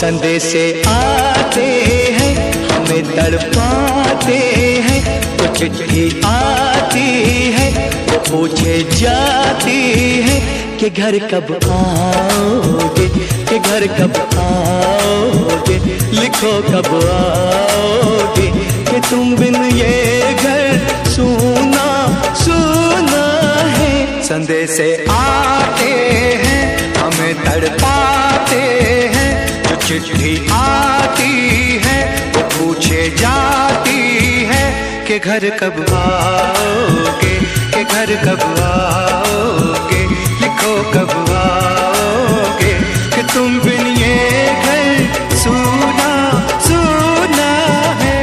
संदेशे आते हैं हमें तड़पाते हैं, तो चिट्ठी आती है वो पूछे जाती है कि घर कब आओगे, कि घर कब आओगे, लिखो कब आओगे, कि तुम बिन ये घर सूना सूना है। संदेशे आते हैं हमें तड़पाते हैं, जो चिट्ठी आती है वो पूछे जाती है कि घर कब आओगे, कि घर कब आओगे, लिखो कब आओगे, कि तुम बिन ये घर सूना सूना है।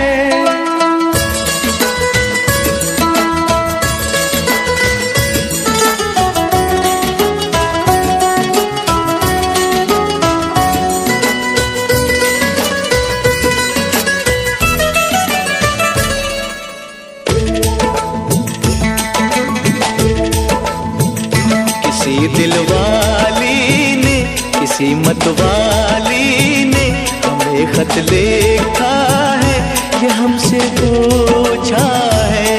किसी दिलवाली ने, किसी मतवाली ने हमें खत लिखा है, ये हमसे पूछा है।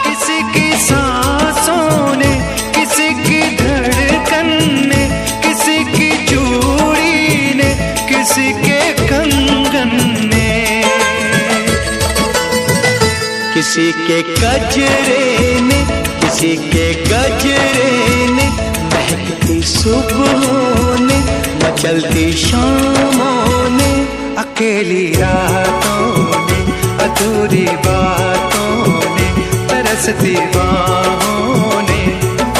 किसी की सांसों ने, किसी की धड़कन ने, किसी की चूड़ी ने, किसी के कंगन ने, किसी के गजरे ने, किसी के गजरे ने, महकती सुबहों ने, मचलती शामों ने, अकेली रातों ने, अधूरी बातों ने, तरसती बाहों ने,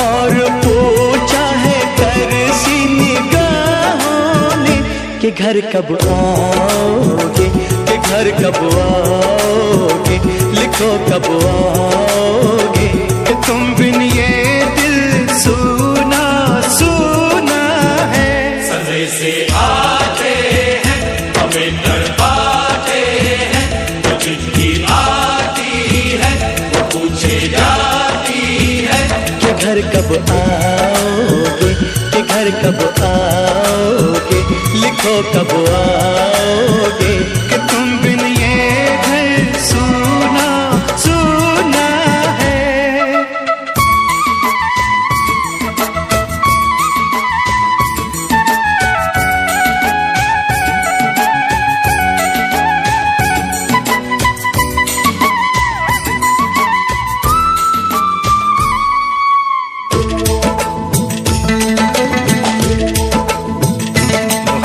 और पूछा है तरसी निगाहों ने कि घर कब आओगे, कि घर कब आओगे, लिखो कब आओगे, कि तुम बिन ये दिल सूना सूना है। संदेशे आते हैं हमें तड़पाते हैं, जो चिट्ठी आती है वो पूछे जाती है कि घर कब आओगे, कि घर कब आओगे, लिखो कब आओगे, कि तुम बिन ये घर सूना सूना है।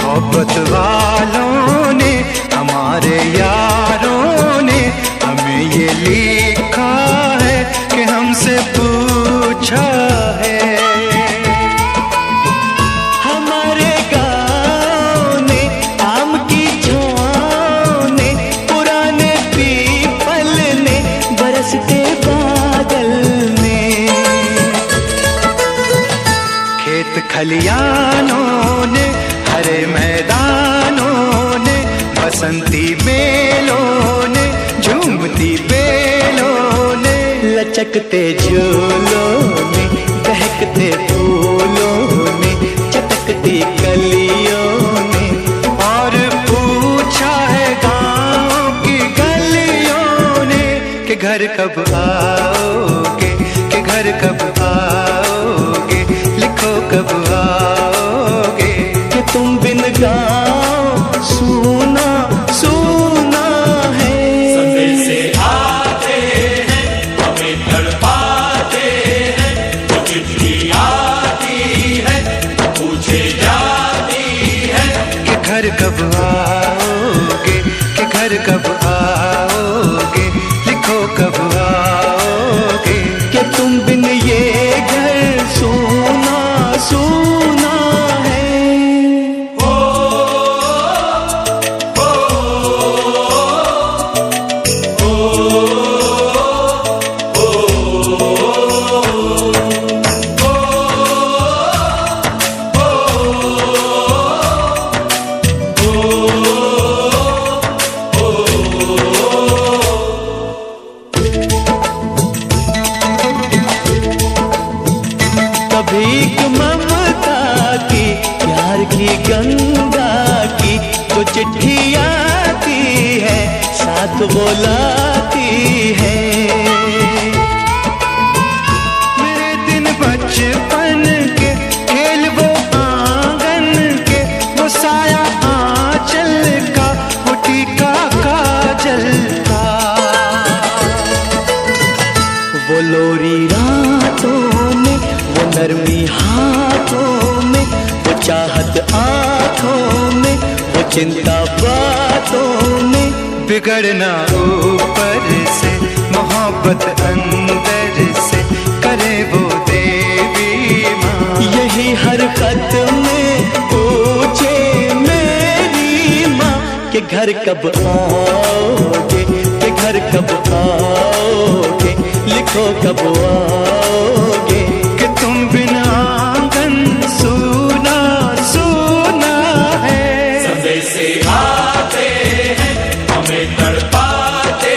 मोहब्बत वालों ने, हमारे यारों ने हमें ये लिखा है कि हमसे पूछा है। हमारे गाँव ने, आम की छाँव ने, पुराने पीपल ने, बरसते बादल ने, खेत खलियानों ने, हरे मैदानों ने, बसंती बेलों ने, झूमती बेलों ने, लचकते झूलों ने, बहकते फूलों ने, चटकती कलियों ने, और पूछा है गाँव की गलियों ने कि घर कब आओगे, कि घर कब आओगे, लिखो कब आओगे, कि तुम बिन गाँव सूना सूना है। संदेशे आते हैं हमें तड़पाते हैं, जो चिट्ठी आती है पूछे जाती है कि घर कब आओगे, कि घर कब आओगे, लिखो कब आओगे, कि तुम बिन ये घर सूना सूना मीठी गंगा की जो चिट्ठी आती है साथ वो लाती है। मेरे दिन बचपन के खेल वो आंगन के, वो साया आंचल का, वो टीका काजल का, वो लोरी रातों में, वो नरमी हाथों में, वो चाहत आँखों में, वो चिंता बातों में। बिगड़ना ऊपर से मोहब्बत अंदर से करे वो देवी माँ। यही हर खत में पूछे मेरी माँ कि घर कब आओगे, कि घर कब आओगे, लिखो कब आओगे। कि तुम बिना आंगन सूना सूना है। संदेशे आते हैं हमें तड़पाते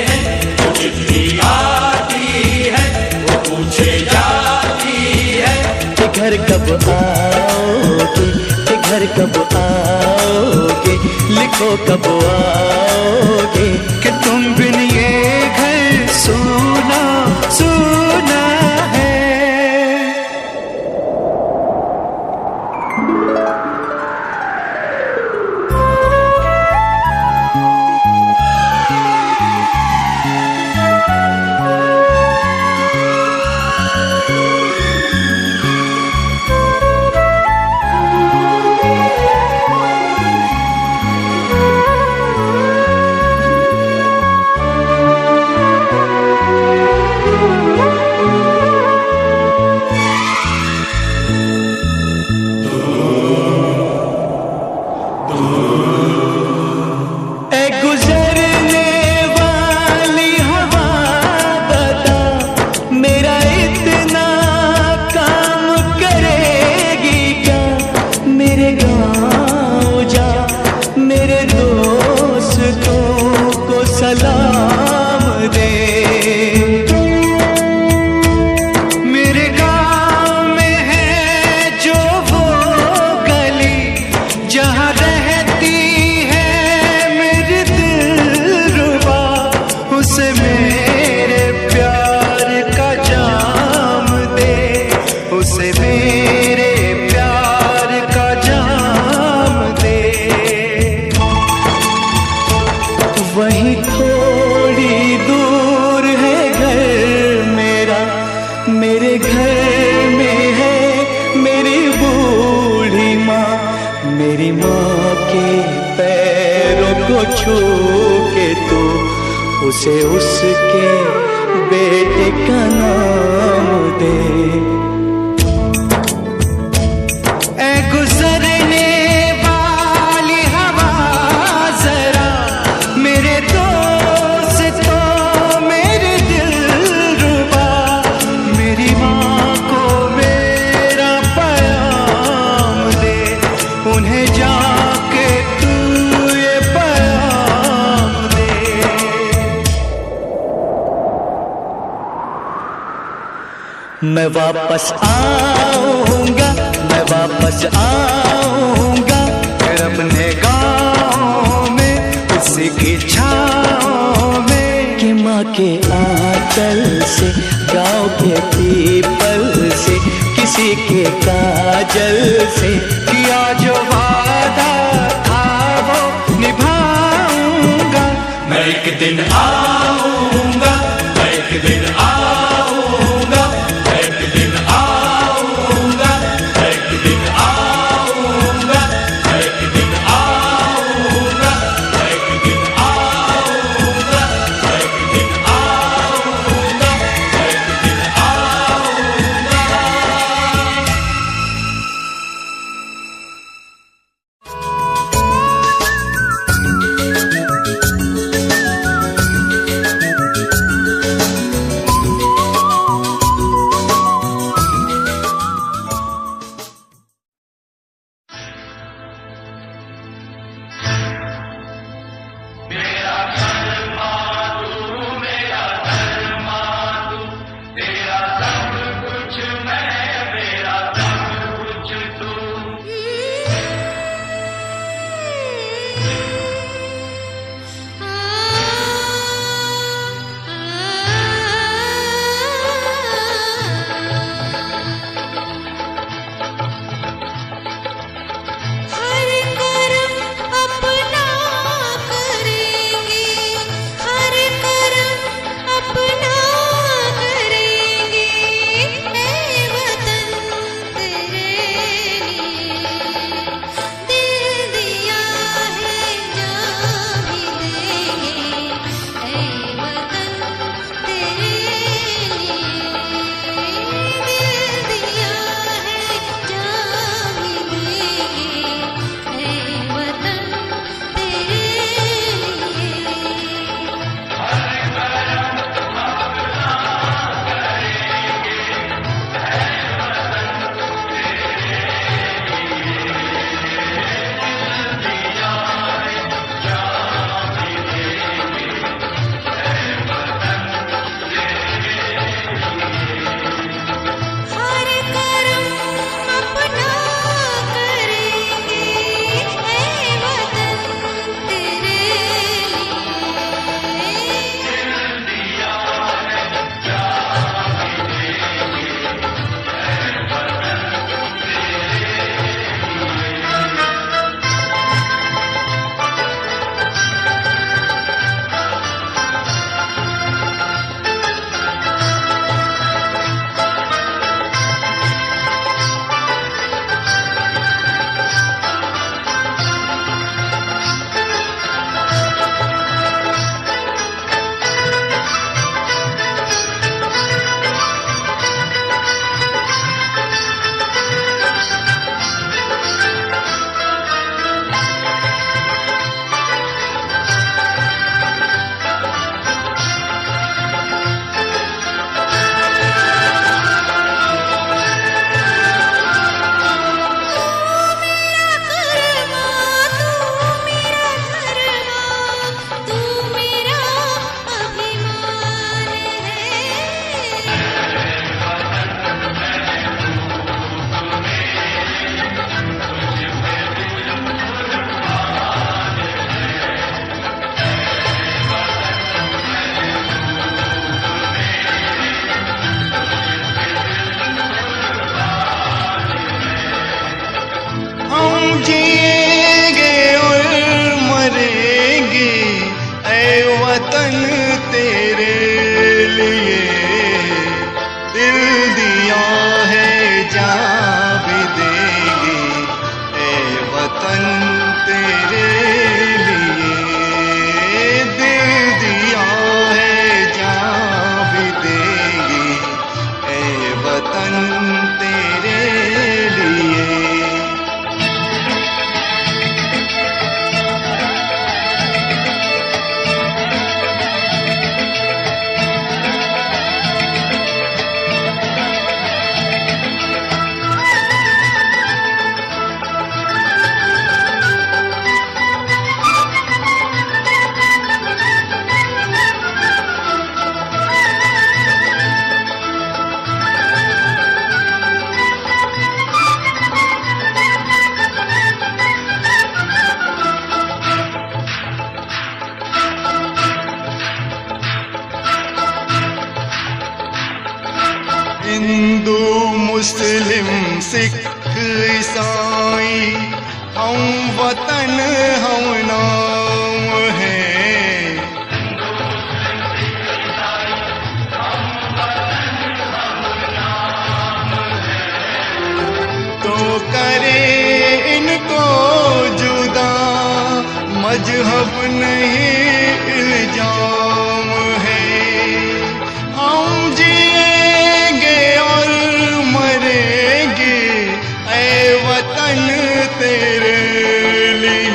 हैं, वो चिट्ठी आती है वो पूछे जाती है कि घर कब आओगे, कि घर कब आओगे, लिखो कब आओगे। कि तुम बिन ये घर सूना सूना है। सलाम दे। मेरे गाँव में है जो वो गली जहाँ रहती है मेरी दिलरुबा, उसे मेरे प्यार का जाम दे, उसे मेरे प्यार का जाम दे। वहीं थोड़ी दूर है घर मेरा, मेरे घर में है मेरी बूढ़ी माँ। मेरी माँ के पैरों को छू के तू उसे उसके बेटे का नाम दे। ऐ गुजरने वाली हवा जरा मेरे दोस्तों मेरे दिलरुबा, मेरी माँ को मेरा पैगाम दे, उन्हें जाके तू ये पैगाम दे। मैं वापस आऊंगा, मैं वापस आऊंगा, फिर अपने गाँव में उसी की छाँव में। कि माँ के आंचल से, गाँव के पीपल से, किसी के काजल से किया जो वादा था वो निभाऊंगा। मैं एक दिन आऊंगा, मैं एक दिन आऊंगा, मैं एक दिन आऊंगा, मैं एक दिन आऊंगा, मैं एक दिन आऊंगा, मैं एक दिन आऊंगा, मैं एक दिन आऊंगा, मैं एक दिन आऊंगा। हिंदू मुस्लिम सिख ईसाई हम वतन हम नाम हैं। तो करे इनको जुदा मजहब नहीं इल्जाम है। हम जिएंगे और मरेंगे ऐ वतन तेरे लिए।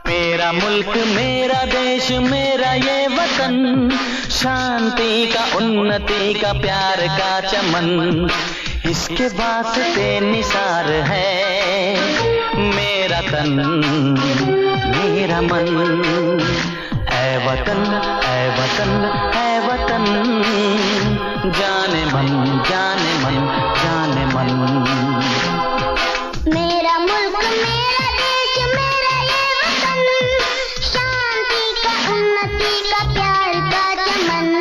मेरा मुल्क मेरा देश मेरा ये वतन, शांति का उन्नति का प्यार का चमन, इसके वास्ते निसार है मेरा तन मेरा मन। ऐ वतन ऐ वतन ऐ वतन, जाने मन जाने मन जाने मन। मेरा मुल्क मेरा देश मेरा ये वतन, शांति का उन्नति का प्यार का चमन।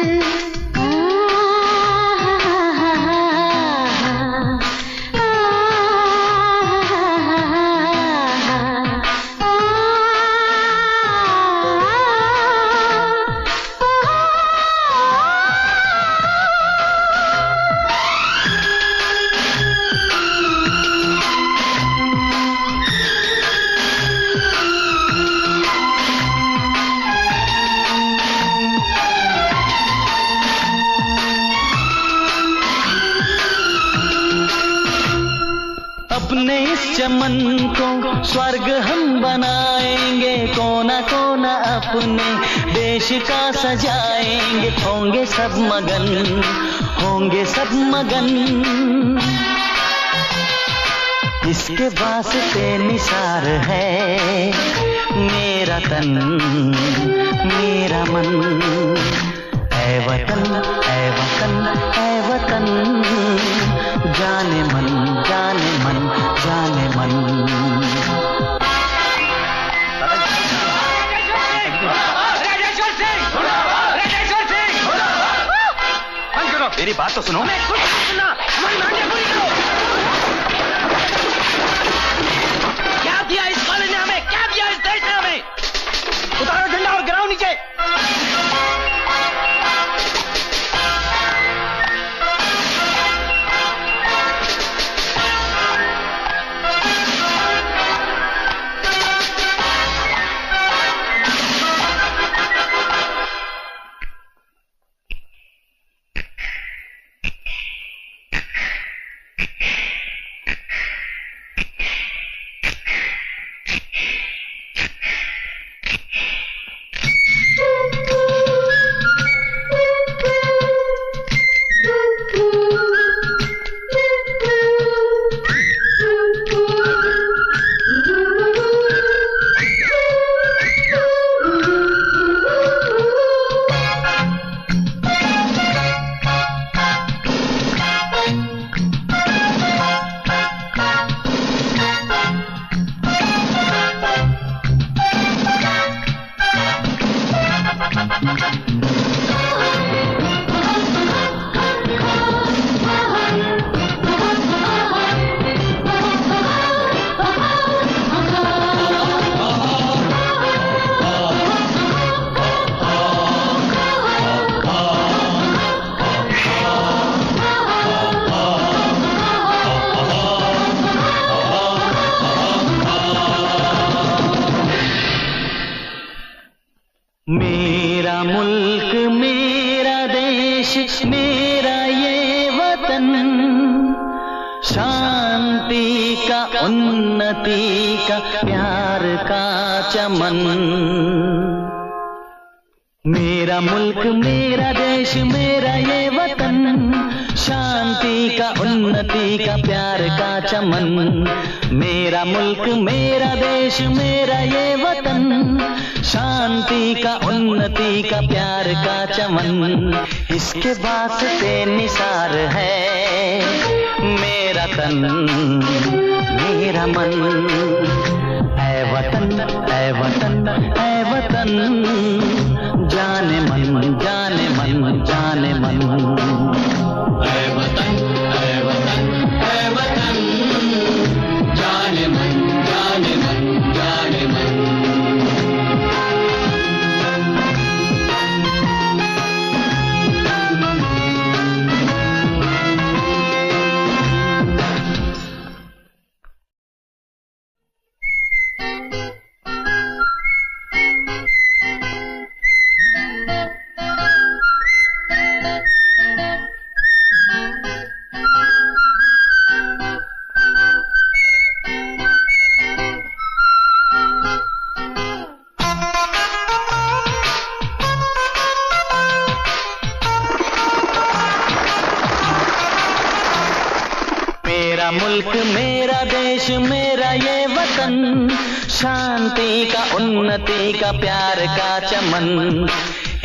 अपने इस चमन को स्वर्ग हम बनाएंगे, कोना कोना अपने देश का सजाएंगे। होंगे सब मगन होंगे सब मगन, इसके वास्ते निसार है मेरा तन मेरा मन। ऐ वतन ऐ वतन ऐ वतन, जाने मन जाने मन जाने मन। मेरी बात तो सुनो। क्या दिया इस कॉलेज ने हमें, क्या दिया इस देश ने हमें? उतारो झंडा और गिराओ नीचे। देश मेरा ये वतन, शांति का उन्नति का प्यार का चमन। मेरा मुल्क मेरा देश मेरा ये वतन, शांति का उन्नति का प्यार का चमन। मेरा मुल्क मेरा देश मेरा ये वतन, शांति का उन्नति का प्यार का चमन। इसके वास्ते निसार है मेरा तन मेरा मन। ऐ वतन ऐ वतन ऐ वतन, जाने मन जाने मन जाने मन। ऐ वतन ऐ वतन ऐ वतन, जाने मन जाने मन जाने मन। मेरा मुल्क मेरा देश मेरा ये वतन, शांति का उन्नति का प्यार का चमन।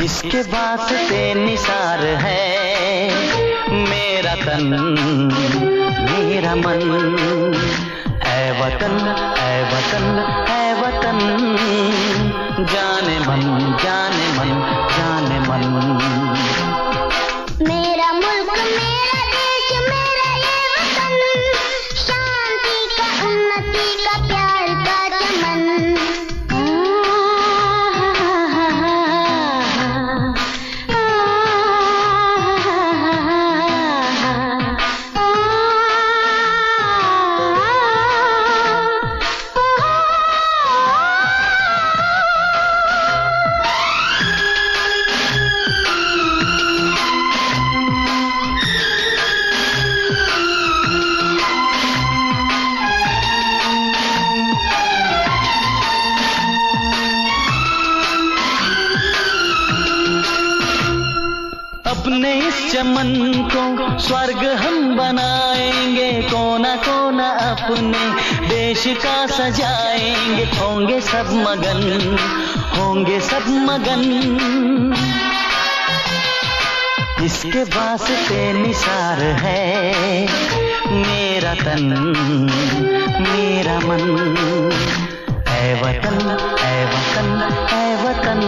इसके वास्ते निसार है मेरा तन मेरा मन। ऐ वतन ऐ वतन ऐ वतन, जाने मन जाने मन जाने मन। मेरा मुल्क मेरा देश मेरा ये वतन, शांति का उन्नति का प्यार का चमन। अपने इस चमन को स्वर्ग हम बनाएंगे, कोना कोना अपने देश का सजाएंगे। होंगे सब मगन होंगे सब मगन, इसके वास्ते निसार है मेरा तन मेरा मन। ऐ वतन ऐ वतन ऐ वतन,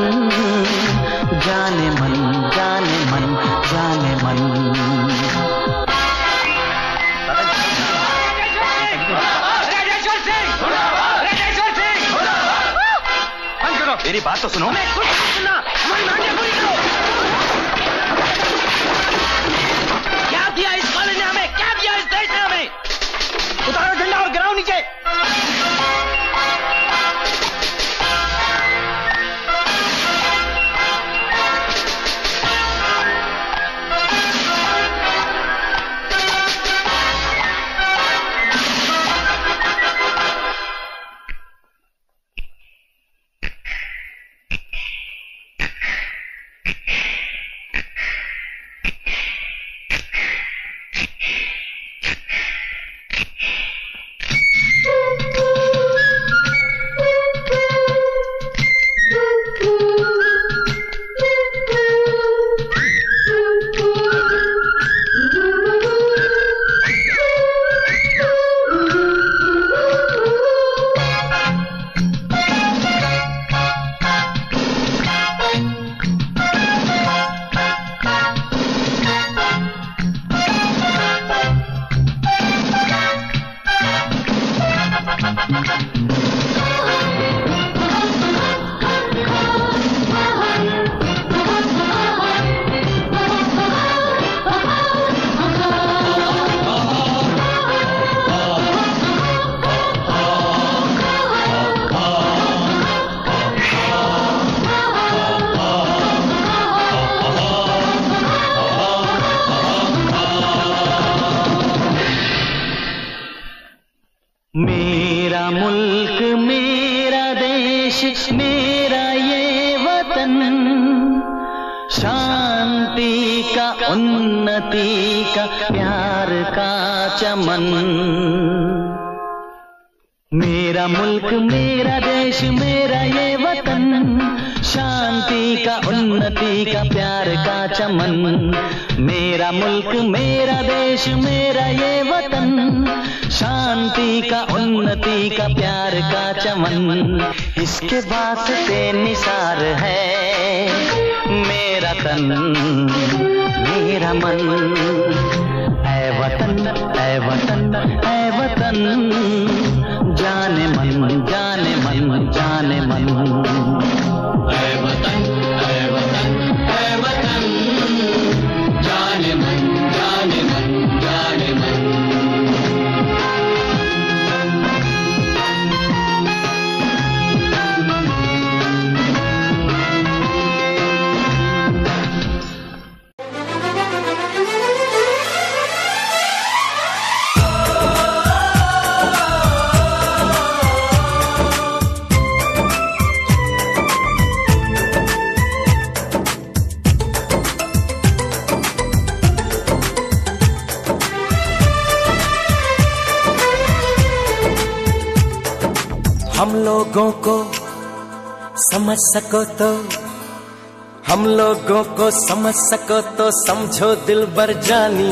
जाने मन जाने मन जाने मन। मेरी बात तो सुनो। क्या दिया इस कॉलेज ने हमें, क्या दिया इस देश ने हमें? उतारो झंडा और गिराओ नीचे। शांति का, उन्नति का, प्यार का चमन। मेरा मुल्क, मेरा देश, मेरा ये वतन, शांति का, उन्नति का, प्यार का चमन। मेरा मुल्क, मेरा देश, मेरा ये वतन, शांति का, उन्नति का, प्यार का चमन। इसके वास्ते निसार है मेरा तन, मेरा मन। ऐ वतन, ऐ वतन, ऐ वतन, जाने मन, जाने मन, जाने मन। ऐ वतन, ऐ वतन, ऐ वतन, जाने मन, जाने मन, जाने मन। हम लोगों को समझ सको तो, हम लोगों को समझ सको तो समझो दिलबर जानी।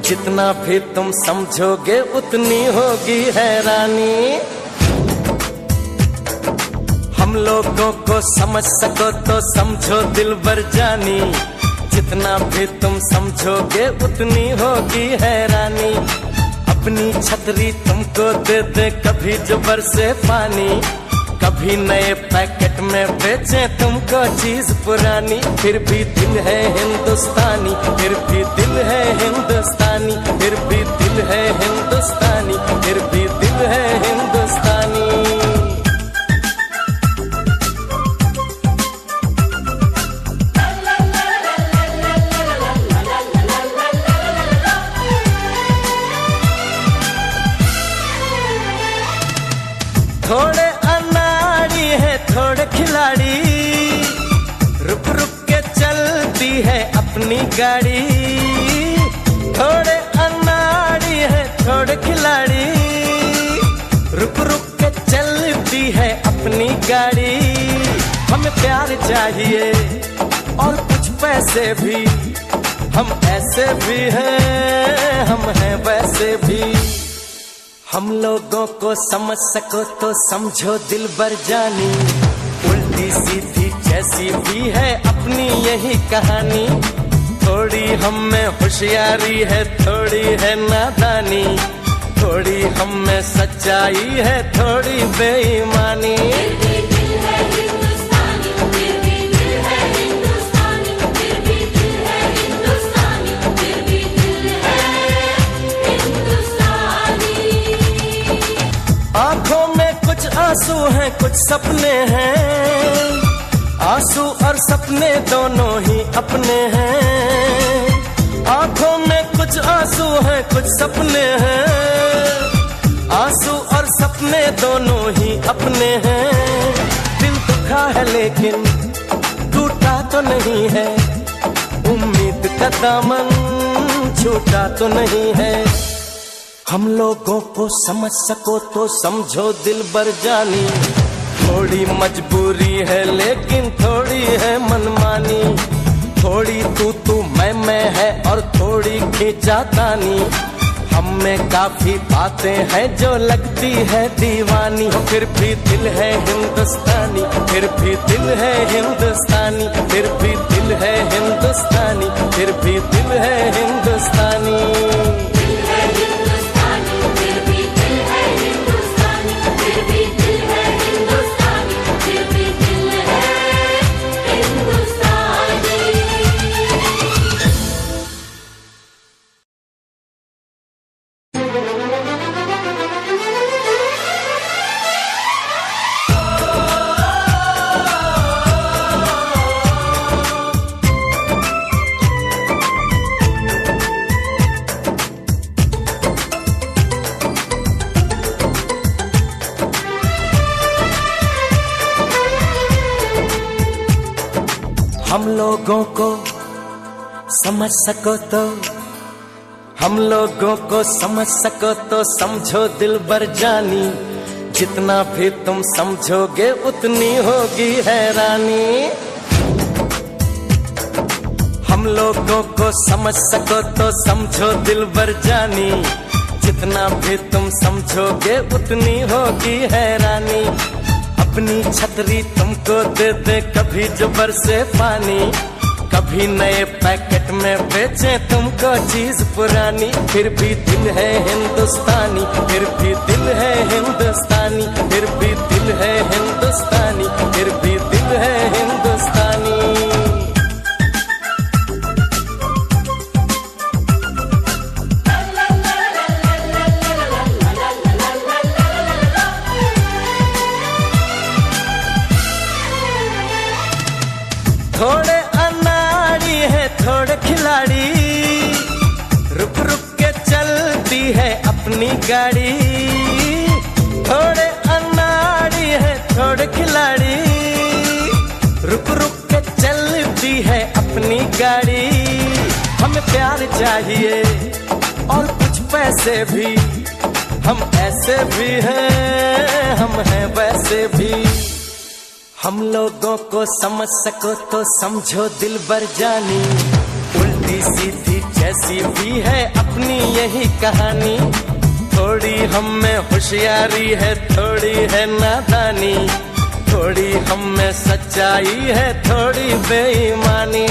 जितना भी तुम समझोगे उतनी होगी हैरानी। हम लोगों को समझ सको तो समझो दिलबर जानी। जितना भी तुम समझोगे उतनी होगी हैरानी। अपनी छतरी तुमको दे दे कभी जो बरसे पानी, कभी नए पैकेट में बेचे तुमको चीज पुरानी। फिर भी दिल है हिंदुस्तानी, फिर भी दिल है हिंदुस्तानी, फिर भी दिल है हिंदुस्तानी, फिर भी दिल है हिंदुस्तानी। थोड़े अनाड़ी है थोड़े खिलाड़ी, रुक रुक के चलती है अपनी गाड़ी। थोड़े अनाड़ी है थोड़े खिलाड़ी, रुक रुक के चलती है अपनी गाड़ी। हमें प्यार चाहिए और कुछ पैसे भी, हम ऐसे भी हैं, हम हैं वैसे भी। हम लोगों को समझ सको तो समझो दिलबर जानी। उल्टी सीधी जैसी भी है अपनी यही कहानी। थोड़ी हम में होशियारी है, थोड़ी है नादानी। थोड़ी हम में सच्चाई है, थोड़ी बेईमानी। आंखों में कुछ आंसू हैं, कुछ सपने हैं। आंसू और सपने दोनों ही अपने हैं। आंखों में कुछ आंसू हैं, कुछ सपने हैं। आंसू और सपने दोनों ही अपने हैं। दिल दुखा है लेकिन टूटा तो नहीं है। उम्मीद का दामन छूटा तो नहीं है। हम लोगों को समझ सको तो समझो दिलबर जानी। थोड़ी मजबूरी है लेकिन थोड़ी है मनमानी। थोड़ी तू मैं है और थोड़ी खींचातानी। हम में काफी बातें हैं जो लगती है दीवानी। फिर भी दिल है हिंदुस्तानी, फिर भी दिल है हिंदुस्तानी, फिर भी दिल है हिंदुस्तानी, फिर भी दिल है हिंदुस्तानी। लोगों को समझ सको तो, हम लोगों को समझ सको तो समझो दिलबर जानी, जितना भी तुम समझोगे उतनी होगी हैरानी। हम लोगों को समझ सको तो समझो दिलबर जानी, जितना भी तुम समझोगे उतनी होगी हैरानी। अपनी छतरी तुमको दे दे कभी जो बरसे पानी, कभी नए पैकेट में बेचे तुमको चीज पुरानी, फिर भी दिल है हिंदुस्तानी, फिर भी दिल है हिंदुस्तानी, फिर भी दिल है हिंदुस्तानी, फिर भी दिल है हिंदुस्तानी। थोड़े अनाड़ी है थोड़े खिलाड़ी, रुक रुक के चलती है अपनी गाड़ी। थोड़े अनाड़ी है थोड़े खिलाड़ी, रुक रुक के चलती है अपनी गाड़ी। हमें प्यार चाहिए और कुछ पैसे भी, हम ऐसे भी हैं हम हैं वैसे भी। हम लोगों को समझ सको तो समझो दिलबर जानी, उल्टी सीधी जैसी भी है अपनी यही कहानी। थोड़ी हम में होशियारी है थोड़ी है नादानी, थोड़ी हम में सच्चाई है थोड़ी बेईमानी।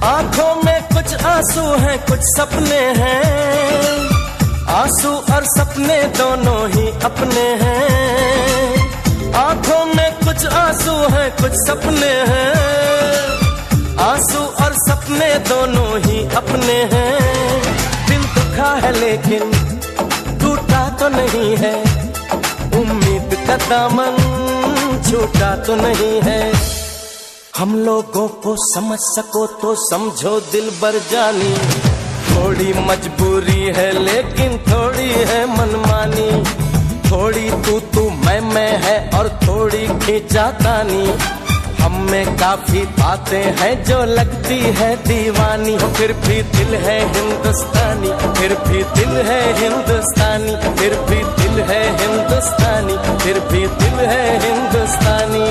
आंखों में कुछ आंसू हैं कुछ सपने हैं, आंसू और सपने दोनों ही अपने हैं। आंखों में कुछ आंसू हैं कुछ सपने हैं, आंसू और सपने दोनों ही अपने हैं। दिल दुखा है लेकिन टूटा तो नहीं है, उम्मीद का दामन छूटा तो नहीं है। हम लोगों को समझ सको तो समझो दिलबर जानी, थोड़ी मजबूरी है लेकिन थोड़ी है मनमानी। थोड़ी तू मैं है और थोड़ी खींचातानी, हम में काफी बातें हैं जो लगती है दीवानी। फिर भी दिल है हिंदुस्तानी, फिर भी दिल है हिंदुस्तानी, फिर भी दिल है हिंदुस्तानी, फिर भी दिल है हिंदुस्तानी।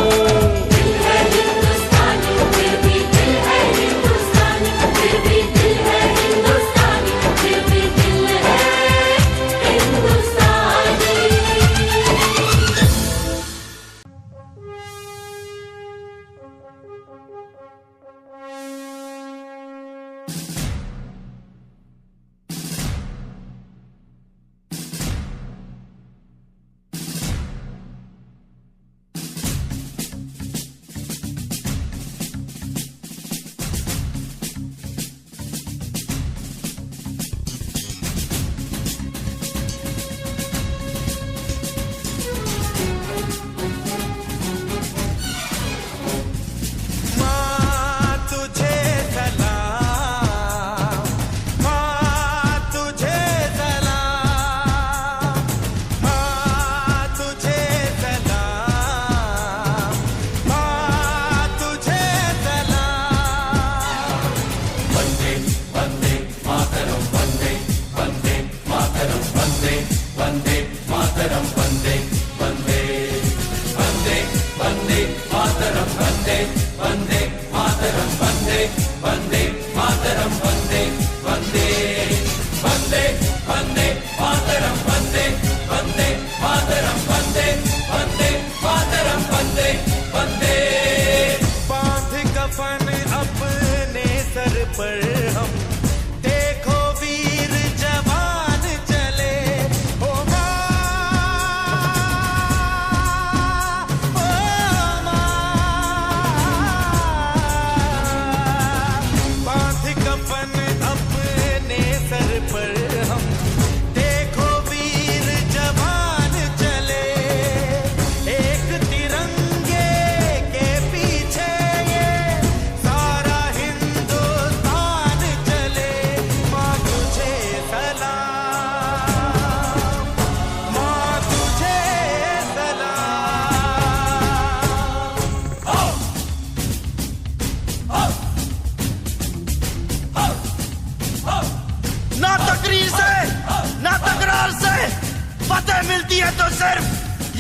फतेह मिलती है तो सिर्फ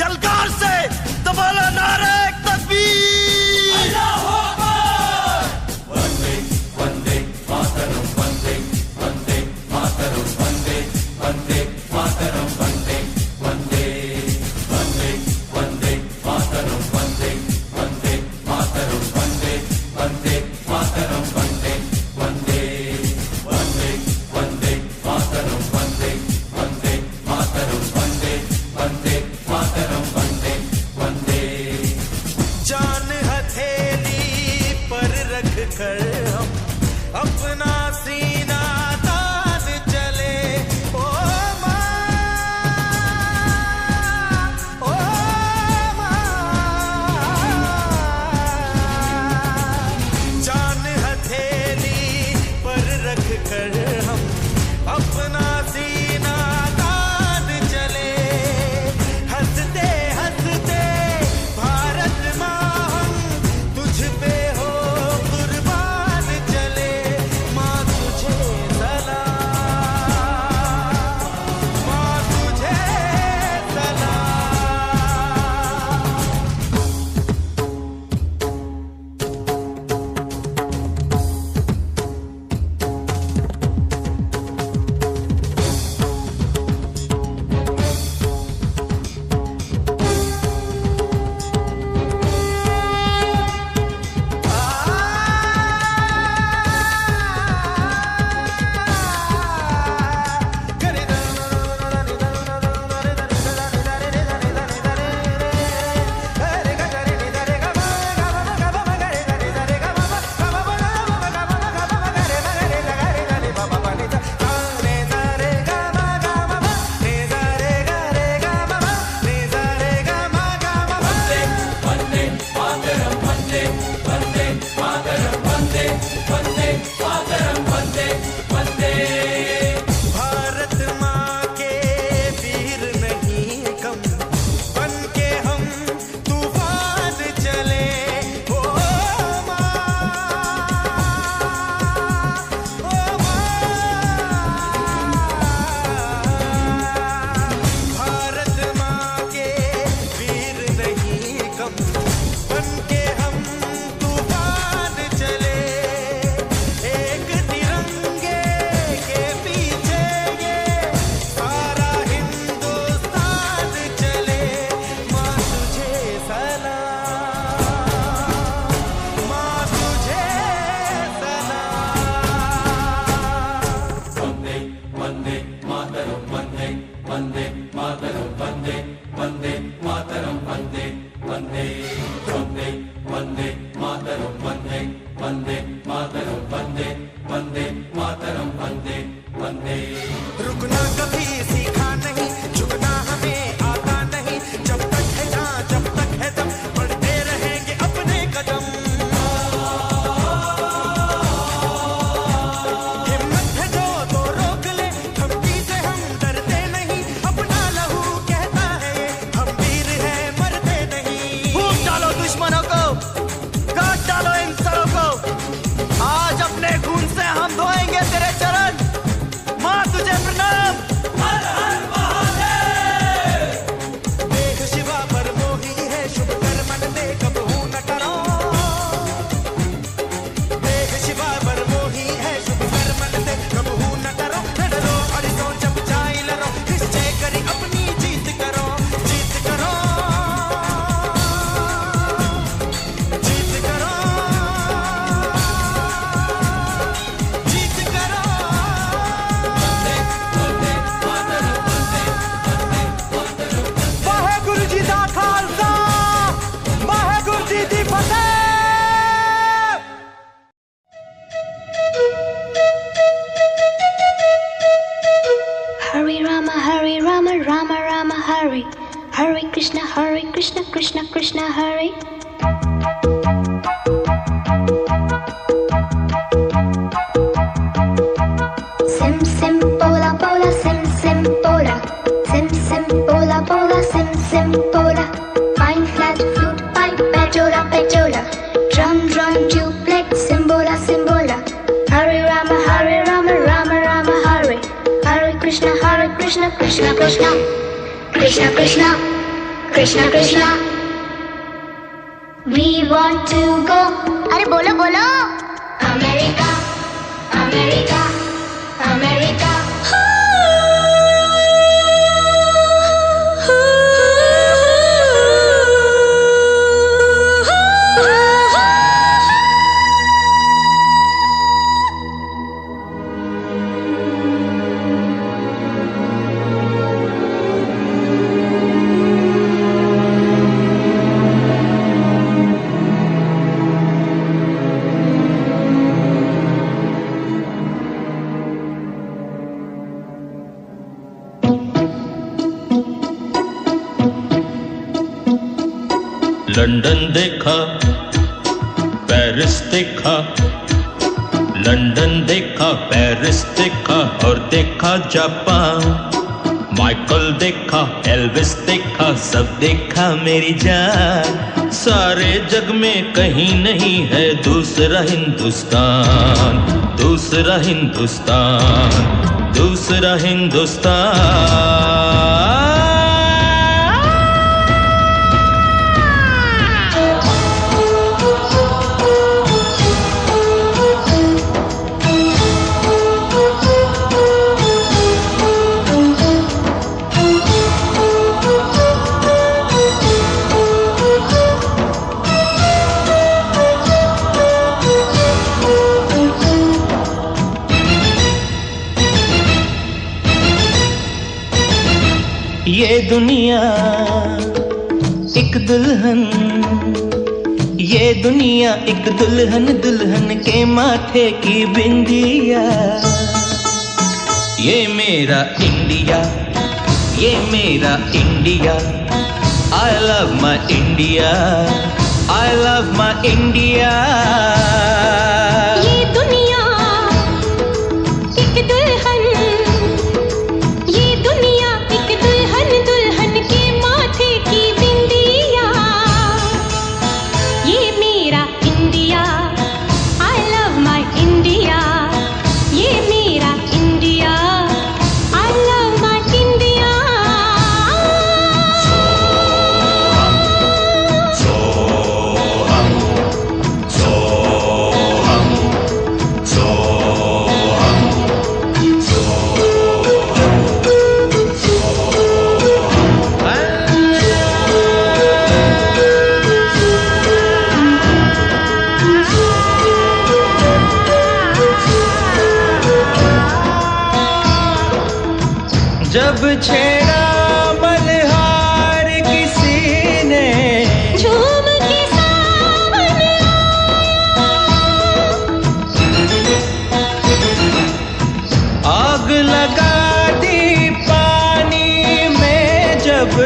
यलगार से। तो बोलो नारे तकबीर। अल्लाहू अकबर। वंदे वंदे मातरम, वंदे वंदे मातरम, वंदे वंदे मातरम, वंदे वंदे वंदे वंदे मातरम, वंदे वंदे मातरम, वंदे वंदे मातरम, वंदे वंदे वंदे वंदे मातरम, वंदे वंदे मातरम, वंदे वंदे मातरम, वंदे वंदे। जान हथेली पर रख कर हम अपना सीना तान चले। ओ माँ, ओ माँ, जान हथेली पर रख कर हम अपना सीना तान चले। हंसते हंसते भारत माँ हम तुझ पे हो कुर्बान चले। माँ तुझे सलाम, माँ तुझे भारत माँ के वीर नहीं कम, बन के हम तूफान चले। ओ माँ, ओ माँ, भारत माँ के वीर नहीं कम, बन के हम तूफान चले। एक तिरंगे के पीछे ये सारा हिंदुस्तान चले। माँ तुझे सलाम, माँ तुझे सलाम। वंदे वंदे मातरम, वंदे वंदे मातरम, वंदे वंदे मातरम, वंदे वंदे वंदे वंदे मातरम, वंदे वंदे मातरम, वंदे वंदे मातरम, वंदे वंदे। रुकना कभी सीखा नहीं, झुकना हमें आता नहीं। जब तक है जान, जब तक है दम, बढ़ते रहेंगे अपने कदम। हिम्मत है जो तो रोक ले, धमकी से हम डरते नहीं। अपना लहू कहता है हम वीर हैं, मरते नहीं। फूंक डालो दुश्मनों को, काट डालो इन सरों को। आज अपने खून से हम धोएंगे तेरे चरण। माँ तुझे प्रणाम। हर हर महादेव। देख शिवा पर मोही है, शुभ कर मन दे कबहू न डरो। देख शिवा पर मोही है, शुभ कर मन दे कबहू न डरो। न डरो अड़िसो जब जाए लड़ो, निश्चय करी अपनी जीत करो। जीत करो, जीत करो, जीत करो। वाहेगुरु जी दा खालसा, वाहेगुरु जी दी फतेह। Hare Rama, Hare Rama, Rama Rama, Hare Hare Krishna, Krishna Krishna, Hare. Sim sim pola pola, sim sim pola, sim sim pola pola, sim sim pola. Fine flat flute, pipe, pejola pejola, drum drum duplex, simbola simbola. Hare Rama, Rama Rama, Hare Hare Krishna, Krishna Krishna. Krishna Krishna, Krishna Krishna. We want to go. अरे बोलो बोलो. America, America, America. London देखा, Paris देखा, London देखा, Paris देखा और देखा Japan. Michael देखा, एल्विस देखा, सब देखा मेरी जान। सारे जग में कहीं नहीं है दूसरा हिंदुस्तान, दूसरा हिंदुस्तान, दूसरा हिंदुस्तान। ये दुनिया एक दुल्हन, ये दुनिया एक दुल्हन, दुल्हन के माथे की बिंदिया। ये मेरा इंडिया, ये मेरा India. I love my India, I love my India। ये दुनिया एक दुल्हन, ये दुनिया एक दुल्हन, दुल्हन के माथे की बिंदिया। ये मेरा India, I love my India। ये मेरा India, I love my India। जब छेड़ा मल्हार किसी ने, झूम के सावन आग लगा दी पानी में जब,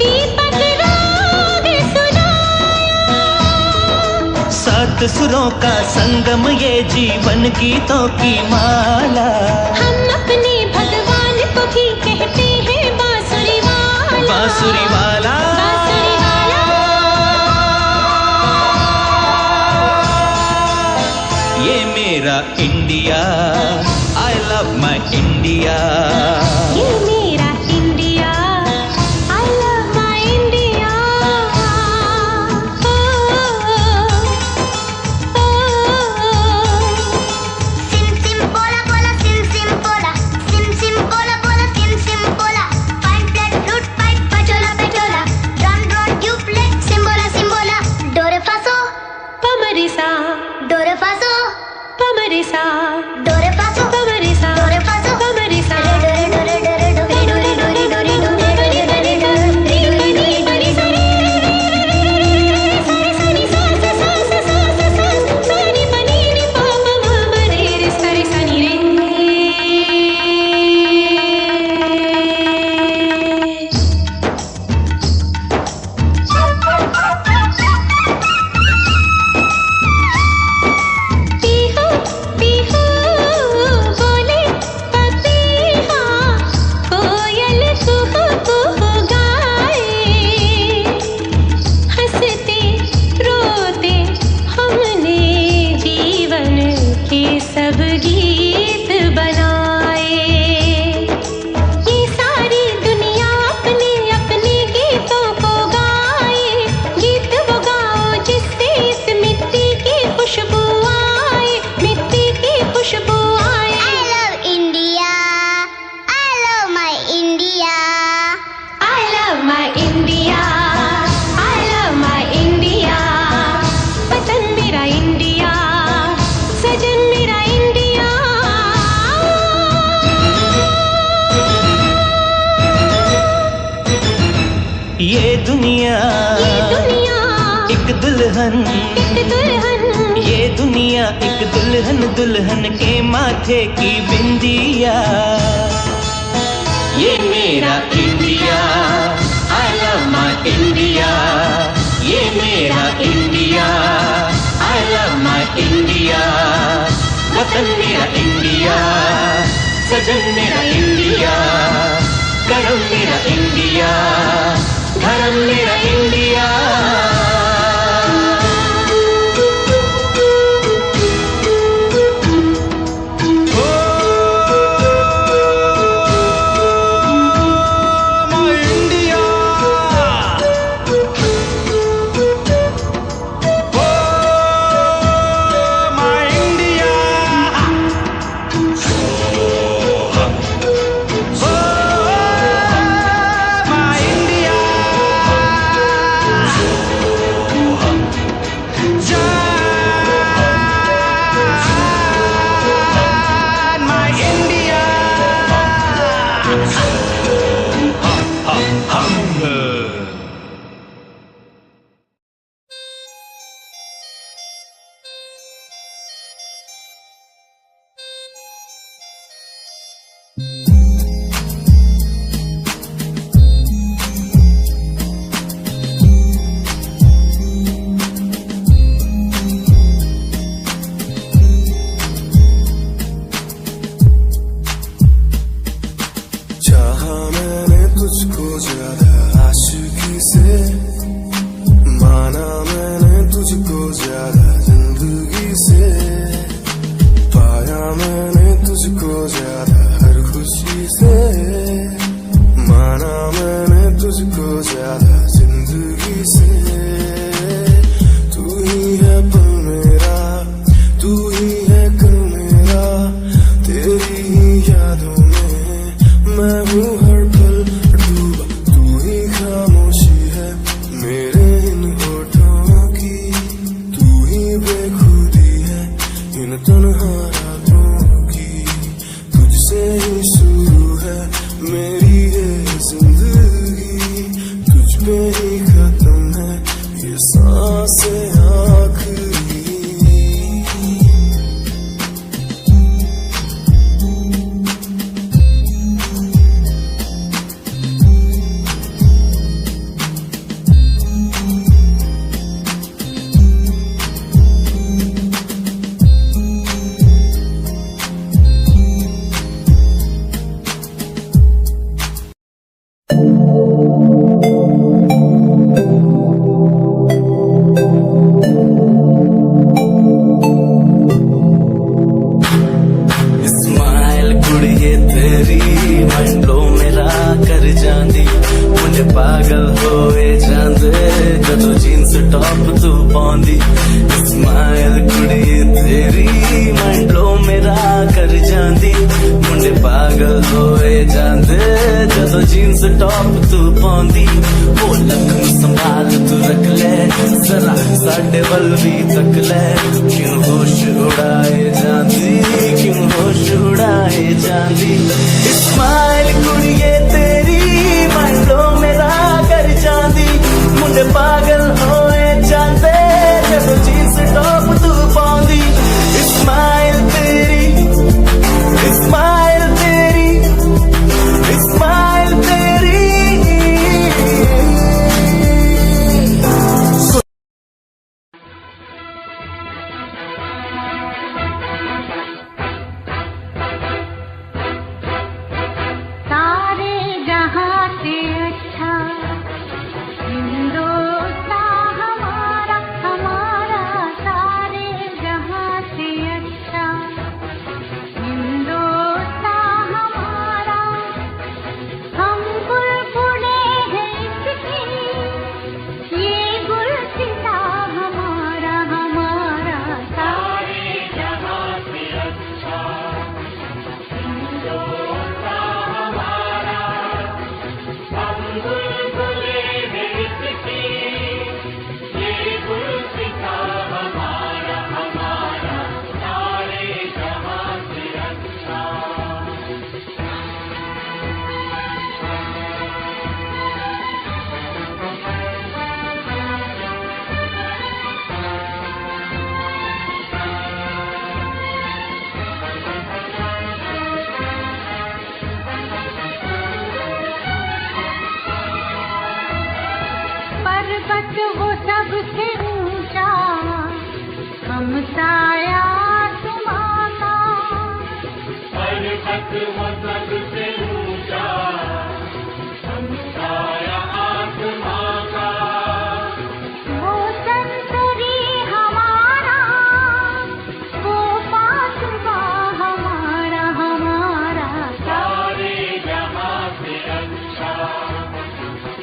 दीपक राग सुनाया। सात सुरों का संगम ये जीवन गीतों की माला। हम अपने भगवान को भी कहते हैं बांसुरी वाला, बांसुरी वाला, बांसुरी वाला। ये मेरा India, I love my India। ये मेरा India, I love my India। Sim sim bola bola, sim sim bola, sim sim bola bola, sim sim bola. Fine flat flute pipe, pachola pachola. Drum drum duplet, simbola simbola. Do re fa so, पमरिसा, do re fa so, पमरिसा, do re fa so, पमरिसा, do re fa so. पमरिसा। Re ये दुनिया एक दुल्हन, ये दुनिया एक दुल्हन, दुल्हन के माथे की बिंदिया। ये मेरा India, I love my India, ये मेरा India, I love my India. वतन मेरा इंडिया, सजन मेरा इंडिया, करम मेरा इंडिया, धर्म मेरा इंडिया। सारे जहां से अच्छा इन दो पर्वत वो सबसे ऊंचा, हम साया तुम्हारा। पर्वत वो सबसे ऊंचा, हम साया तुम्हारा। वो संतरी हमारा, वो पासवा हमारा हमारा। सारे जहां से अच्छा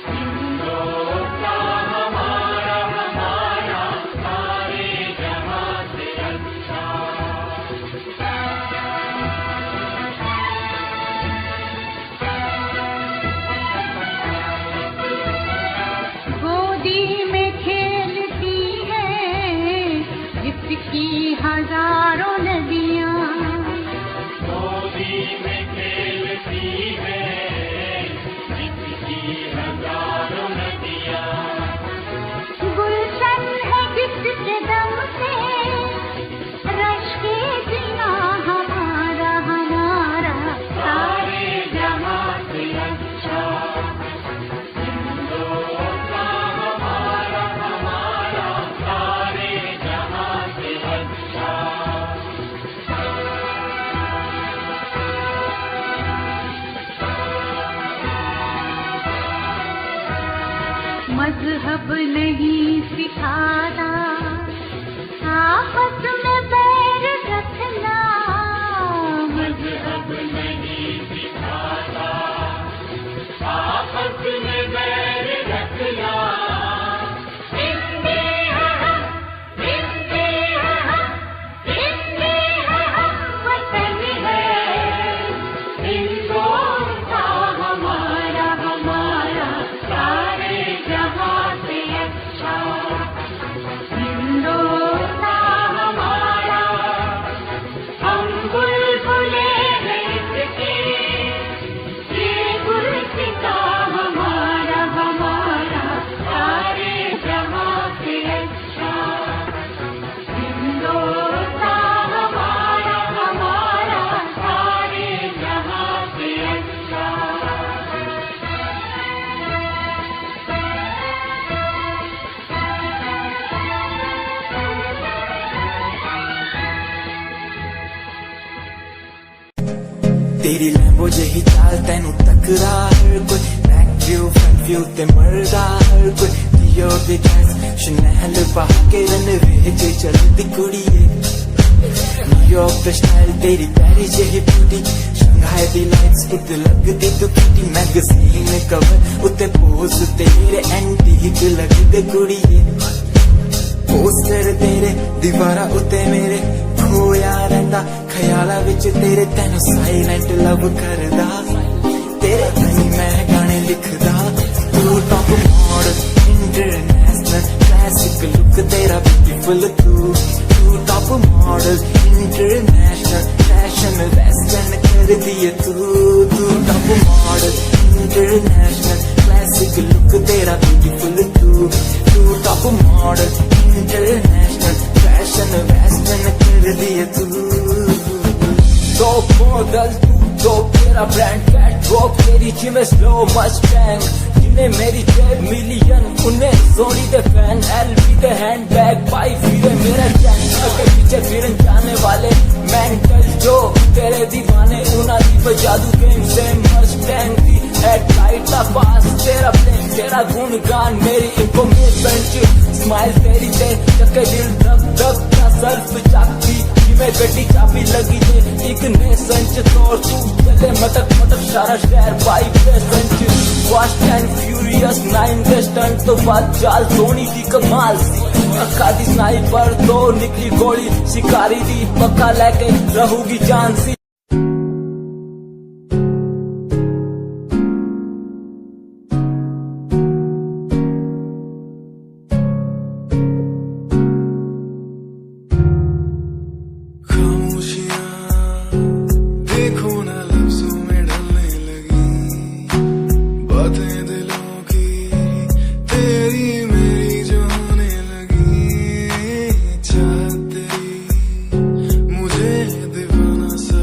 हिंदुस्तान हमारा हमारा, सारे जहां से अच्छा। गोदी में खेलती है जिसकी हजारों नदियां, गोदी में खेलती है जिसकी हजारों नदियां। गुलशन है जिसके दम से रश के जिया हमारा हमारा, सारे जहां से अच्छा हिंदुस्तान हमारा हमारा, सारे जहां से अच्छा। मजहब नहीं सिखाता आपस में बैर रखना, मजहब नहीं सिखाता आपस में बैर रखना। हिंदी है हम, हिंदी है हम, हिंदी है हम, वतन है हिंदुस्तान हमारा हमारा, सारे जहां से अच्छा हिंदुस्तान हमारा। हम बुलबुले हैं इसके, ये गुलसिता हमारा हमारा, सारे जहां से अच्छा हिंदुस्तान हमारा हमारा, सारे जहां से अच्छा। तेरी लैम्बो जही चाल तैनू टकरा हर कोई, बैक व्यू फ्रंट व्यू ते मरदा हर कोई। दियो दी ड्रेस शनैल पा के रनवे च चलदी कुड़िए, न्यूयॉर्क दा स्टाइल तेरी पैरी जही ब्यूटी। शंघाई दी लाइट्स उत्ते लगदी तू क्यूटी, मैगजीन कवर उत्ते पोज तेरे एंटीक लगदे कुड़िए। पोस्टर तेरे दीवारा उत्ते मेरे खोया रहिंदा, ख्याला विच तेरे तैनू साइलेंट लव करदा। तेरे लिए मैं गाने लिखदा, तू top model international classic look तेरा ब्यूटीफुल। तू top model international fashion western कर दिए तू top model international classic look तेरा ब्यूटीफुल। तू top model international fashion western कर दिए तू। टॉप मॉडल तू तेरा ब्रांड कैट वॉक तेरी जिमें स्लो मस्टैंग, जिन्हें मेरी 10 मिलियन उन्हें सोनी दे फैन। एलवी दे हैंड बैग पाई फिरे मेरा चैन, के पीछे फिरन जाने वाले मेंटल जो तेरे दीवाने। उना दी जादू गेम से मस्टैंग दी हेडलाइट दा पास तेरा प्लेन, तेरा गुणगान मेरी इंफॉर्मेशन च स्माइल तेरी ते चक्के दिल धक धक का सर्फ चाकती। में गड्डी चाबी लगी थे एक ने संच तोड़ तू चले मटक मटक सारा शहर बाइक पे संच। फास्ट एंड फ्यूरियस 9 के स्टंट तो बात चाल सोनी की कमाल सी। अक्का दी स्नाइपर तो निकली गोली, शिकारी दी पक्का लेके रहूगी जान सी। मुझे दीवाना सा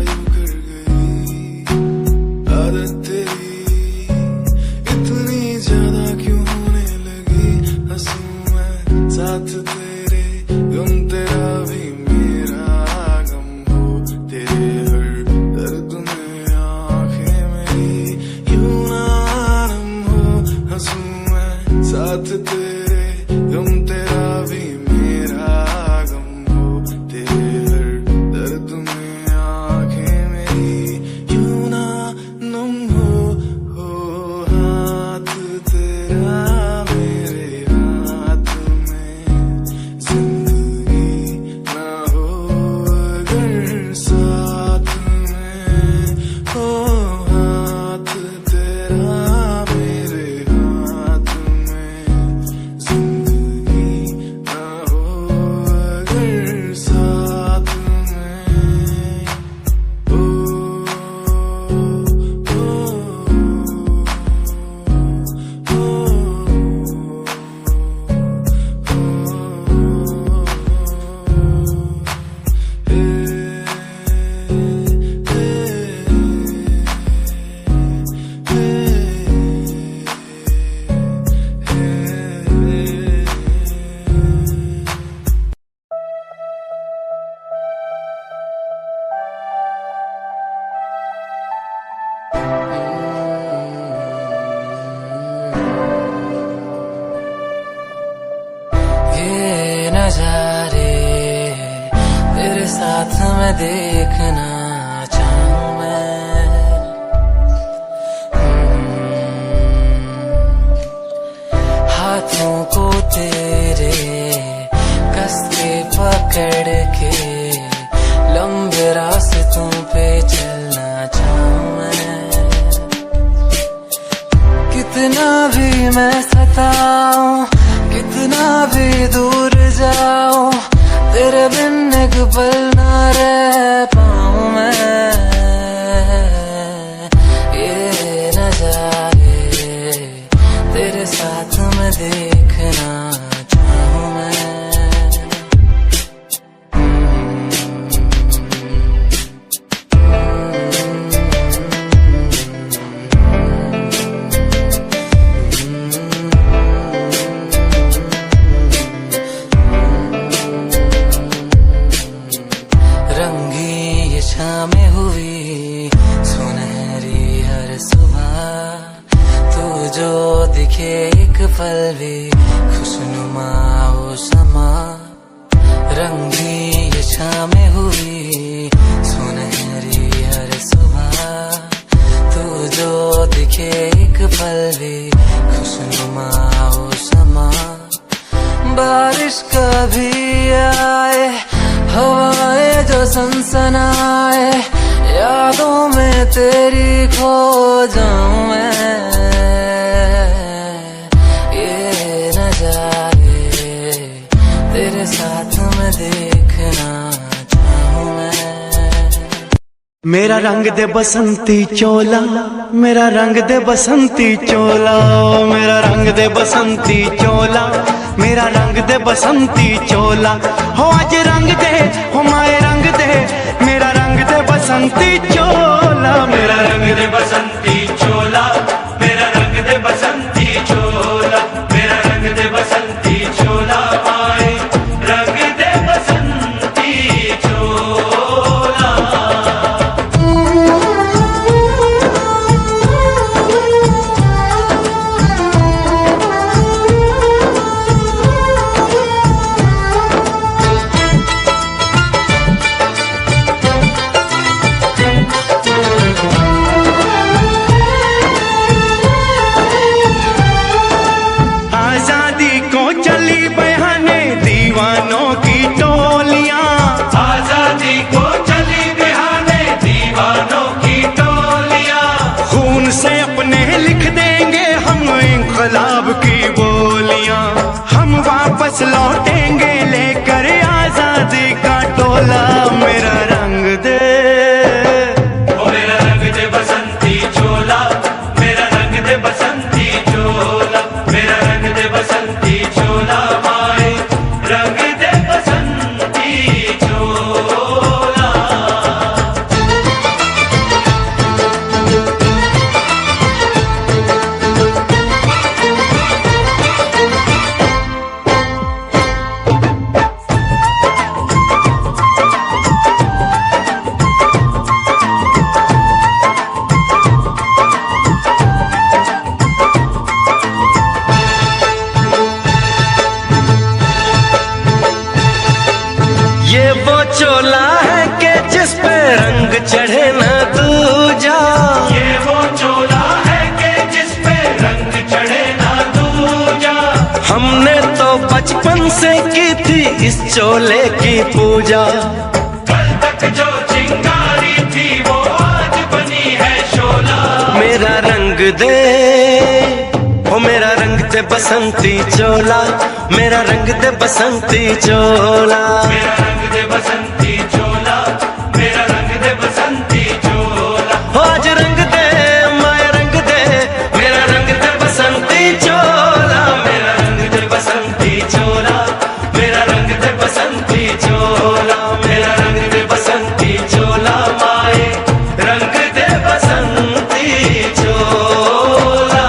मैं देखना चाहूं मैं। हाथों को तेरे कस के पकड़ के लंबे रास्तों पे चलना चाहूं मैं। कितना भी मैं सताऊं, कितना भी दूर जाऊं, तेरे बिन एक पल ना रह पाऊं मैं। ये नजारे तेरे साथ मैं देखना चाहूं मैं। शामें हुई सुनहरी हर सुबह, तू जो दिखे एक पल भी खुशनुमा हो समा। रंगी ये शामें हुई सुनहरी हर सुबह, तू जो दिखे एक पल भी खुशनुमा हो समा। बारिश कभी आए, हवाएं जो सनसनाए, यादों में तेरी खो जाऊं मैं। ये नजारे तेरे साथ मैं देखना चाहूं मैं। मेरा रंग दे बसंती चोला, मेरा रंग दे बसंती चोला, मेरा रंग दे बसंती चोला, मेरा रंग दे बसंती चोला। हो आज रंग दे, हो माए रंग दे, मेरा रंग दे बसंती चोला, मेरा रंग दे बसंती चोला, मेरा रंग दे बसंती चोला, मेरा रंग दे बसंती चोला, माए रंग दे बसंती चोला। इंकलाब की बोलियां हम वापस लौटेंगे लेकर आजादी का टोला। मेरा रंग दे, ओ मेरा रंग दे बसंती चोला, मेरा रंग दे बसंती चोला, मेरा रंग दे बसंती चोला, माए रंग दे बसंती चोला। ये वो चोला है कि जिस पे रंग चढ़े न दूजा, ये वो चोला है कि जिस पे रंग चढ़े न दूजा। हमने तो बचपन से की थी इस चोले की पूजा, कल तक जो चिंगारी थी वो आज बनी है शोला। मेरा रंग दे, ओ मेरा रंग दे बसंती चोला, मेरा रंग दे बसंती चोला, मेरा रंग दे बसंती चोला, मेरा रंग दे बसंती चोला। आज रंग दे माया रंग दे, मेरा रंग दे बसंती चोला, मेरा रंग दे बसंती चोला, मेरा रंग दे बसंती चोला, मेरा रंग दे बसंती चोला, माए रंग दे बसंती चोला।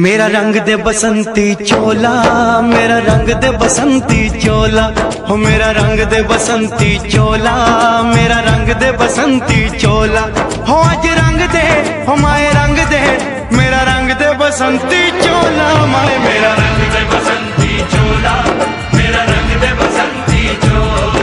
मेरा रंग दे बसंती चोला, मेरा रंग दे बसंती चोला, हो मेरा रंग दे बसंती चोला, मेरा रंग दे बसंती चोला। हो आज रंग दे, हो माए रंग दे, मेरा रंग दे बसंती चोला, माए मेरा रंग दे बसंती चोला, मेरा रंग दे बसंती चोला।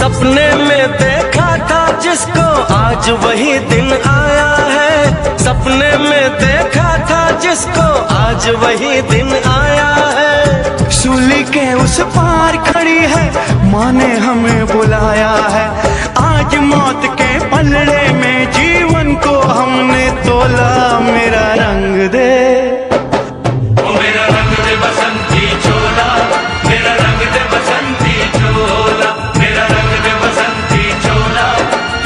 सपने में देखा था जिसको आज वही दिन आया है। सपने में देखा था जिसको आज वही दिन आया है। सूली के उस पार खड़ी है, माँ ने हमें बुलाया है। आज मौत के पलड़े में जीवन को हमने तोला। मेरा रंग दे, मेरा रंग दे बसंती चोला, मेरा रंग दे बसंती चोला, मेरा रंग दे बसंती चोला,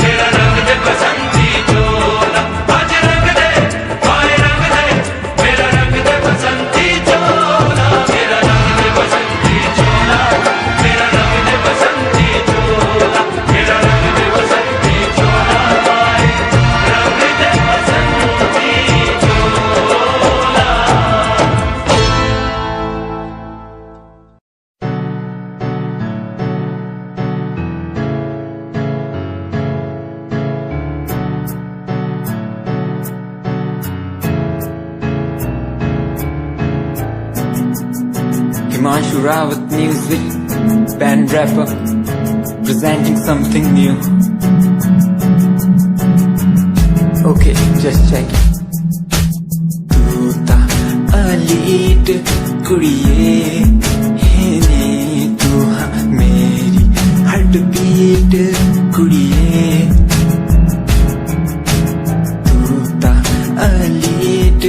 मेरा रंग दे बसंती चोला। आज रंग दे, भाई रंग दे, मेरा रंग दे बसंती चोला, मेरा रंग दे बसंती चोला, मेरा रंग दे बसंती चोला, मेरा रंग दे बसंती चोला, भाई रंग दे बसंती चोला। Himanshu Rawat music, band rapper, presenting something new. Okay, just check it. तू ता अलीट कुड़िए है नी, तू हाँ मेरी हार्ट बीट कुड़िए। तू ता अलीट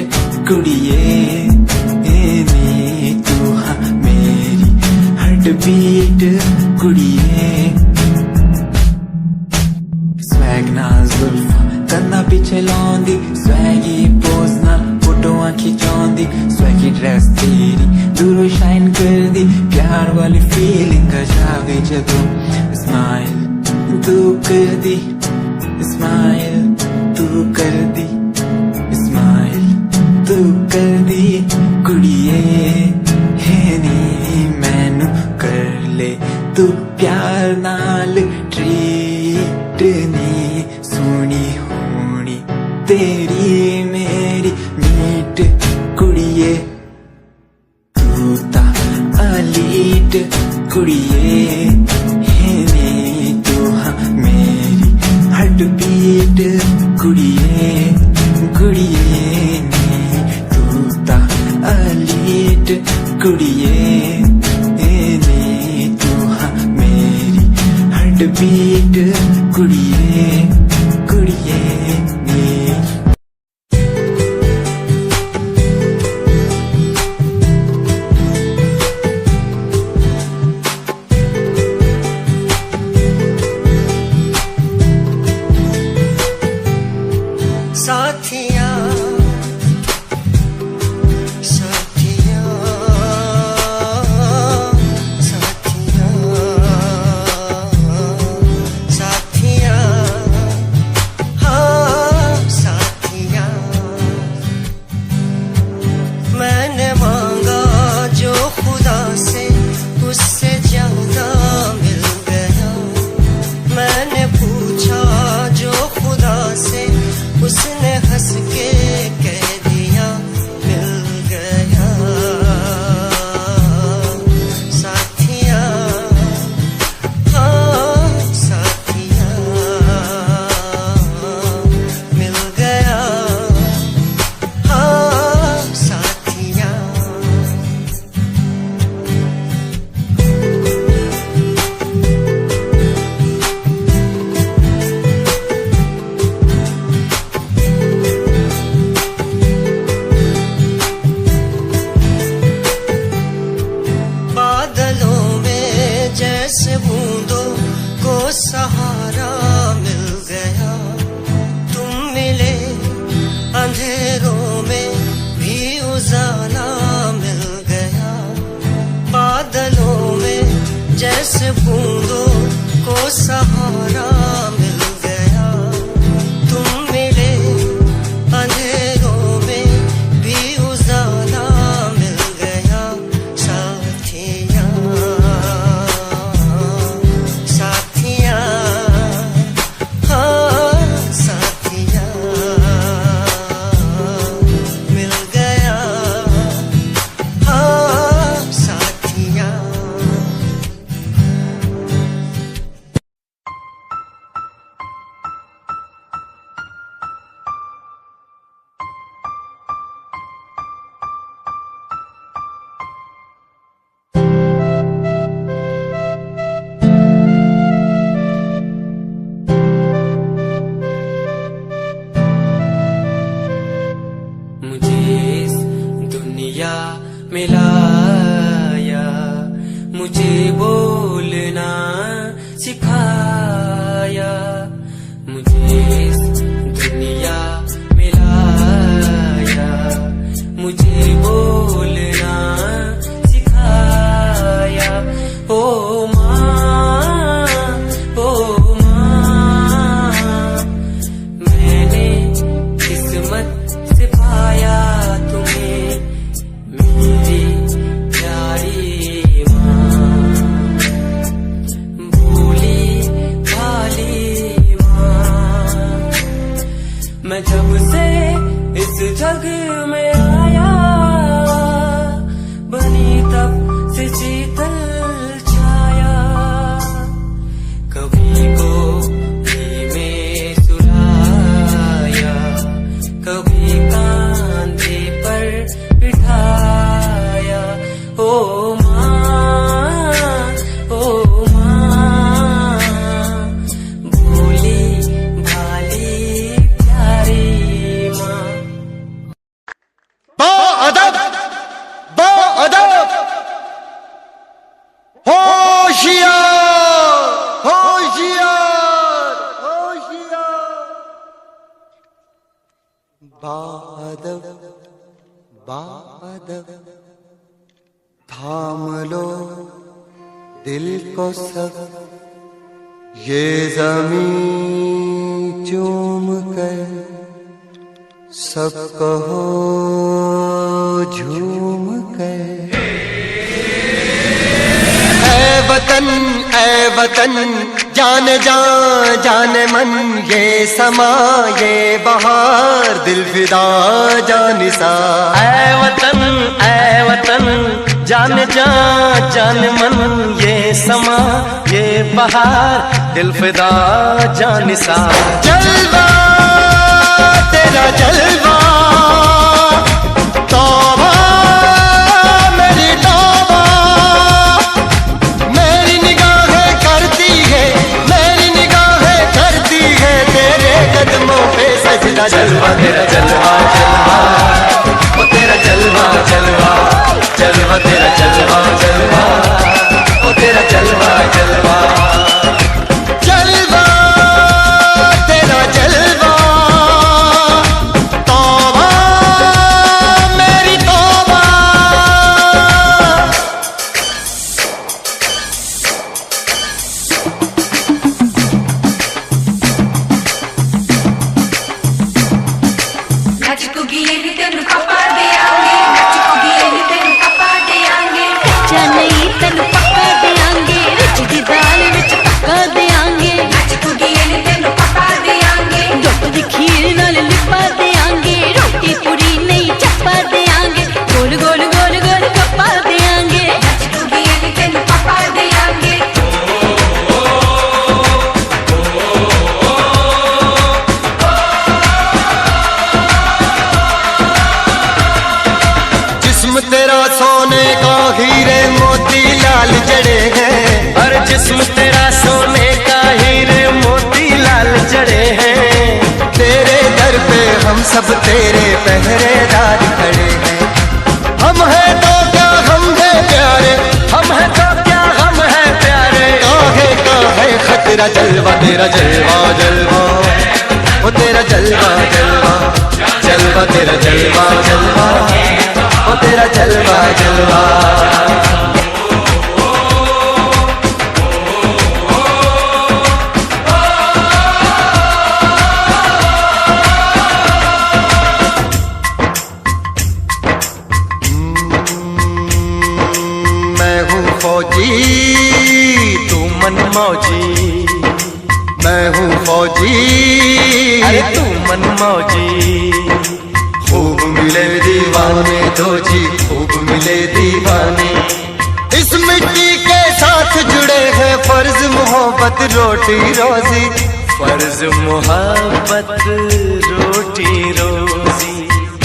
कुड़िए है नी, तू हाँ मेरी हार्ट बीट कुड़िए। स्वैग नाल जुल्फा कन्ना पिछे लाउंदी, स्वैगी पोज नाल फोटोआं खिचाउंदी। स्वैगी ड्रेस तेरी दूरों शाइन कर दी, प्यार वाली फीलिंग आ गई जदों स्माइल तू कर दी, स्माइल तू कर दी, स्माइल तू कर दी कुड़िए है नी। मैनू कर ले तू प्यार नाल ट्रीट नी, सोनी होनी तेरी मेरी मीट कुड़िए। तू ता अलीट कुड़िए है नी, तू हाँ मेरी हार्ट बीट कुड़िए कुड़िए नी। तू ता अलीट कुड़िए है नी, तू हाँ मेरी हार्ट बीट कुड़िए कुड़िए नी। साथिया साथिया साथिया साथिया, हाँ साथिया। मैंने मांगा जो खुदा से उससे ज्यादा मिल गया। मैंने पूछा जो खुदा से उसने हंस के कह दिया मिल गया। साथिया हाँ साथिया मिल गया, हाँ साथिया। बादलों में जैसे बूंदों को सहारा मिल गया। तुम मिले अंधेरों में भी उजाला मिल गया। बादलों में जैसे बूंदों को सहारा मिल गया। तुम मिले अंधेरों में भी उजाला मिल गया। साथिया साथिया हाँ साथिया मिल गया, हाँ साथिया। सिखाया, मुझे इस दुनिया में लाया, मुझे बोलना सिखाया। ओ माँ, ओ माँ, मैंने किस्मत से पाया तुम्हें, मेरी प्यारी माँ, भोली भाली माँ। मैं जब से इस जग में आया, बनी तब से शीतल छाया, कभी गोदी में सुलाया, कभी कांधे पर बिठाया। ओ माँ, ओ माँ, भोली भाली प्यारी माँ। बाअदब, बाअदब, होशियार, होशियार, होशियार। बाअदब, बाअदब, थाम लो दिल को सब, ये ज़मीं चूम कर सब कहो झूम कर। ऐ वतन जाने जा जाने मन, ये समा ये बहार दिल फिदा जानिसा। ऐ वतन जाने जा जाने मन, ये समा ये बहार दिल फिदा जानिसा। जलवा तेरा जलवा, तौबा मेरी तौबा, मेरी निगाहें करती है, मेरी निगाहें करती है तेरे कदमों पे सजदा। जलवा तेरा जलवा जलवा, ओ तेरा जलवा जलवा, जलवा तेरा जलवा जलवा, ओ तेरा जलवा जलवा। जलवा तेरा जलवा, तौबा मेरी तौबा। नच कुगी नी तेनू पापा दे आंगे, नच कुगी नी तेनू पापा दे आंगे, कच्चा नहीं तेन पक्का देंगे, रिच दी दाल विच पक्का देंगे, नच कुगी नी तेनू पापा दे आंगे, दुध दी खीर नाल लिपा देंगे, रोटी पूरी नहीं चप्पा देंगे, गोल गोल गोल गोल कप्पा देंगे। नच कुगी नी तेनू पापा दे आंगे। जिस्म तेरा सोने का हीरे मोती लाल जड़े हैं, और जिस्म तेरा सोने का हीरे मोती लाल जड़े हैं। तेरे दर पे हम सब तेरे पहरेदार खड़े हैं। हम हैं तो क्या हम हैं प्यारे, हम हैं तो क्या हम हैं प्यारे, काहे का है खतरा। जलवा तेरा जलवा जलवा, ओ तेरा जलवा जलवा, जलवा तेरा जलवा जलवा, ओ तेरा जलवा जलवा। मैं हूँ फौजी तू मन मौजी, मैं हूँ फौजी अरे तू मन मौजी। खूब मिले दीवाने दो जी, खूब मिले दीवाने। इस मिट्टी के साथ जुड़े हैं फर्ज मोहब्बत रोटी रोजी, फर्ज मोहब्बत रोटी रोजी।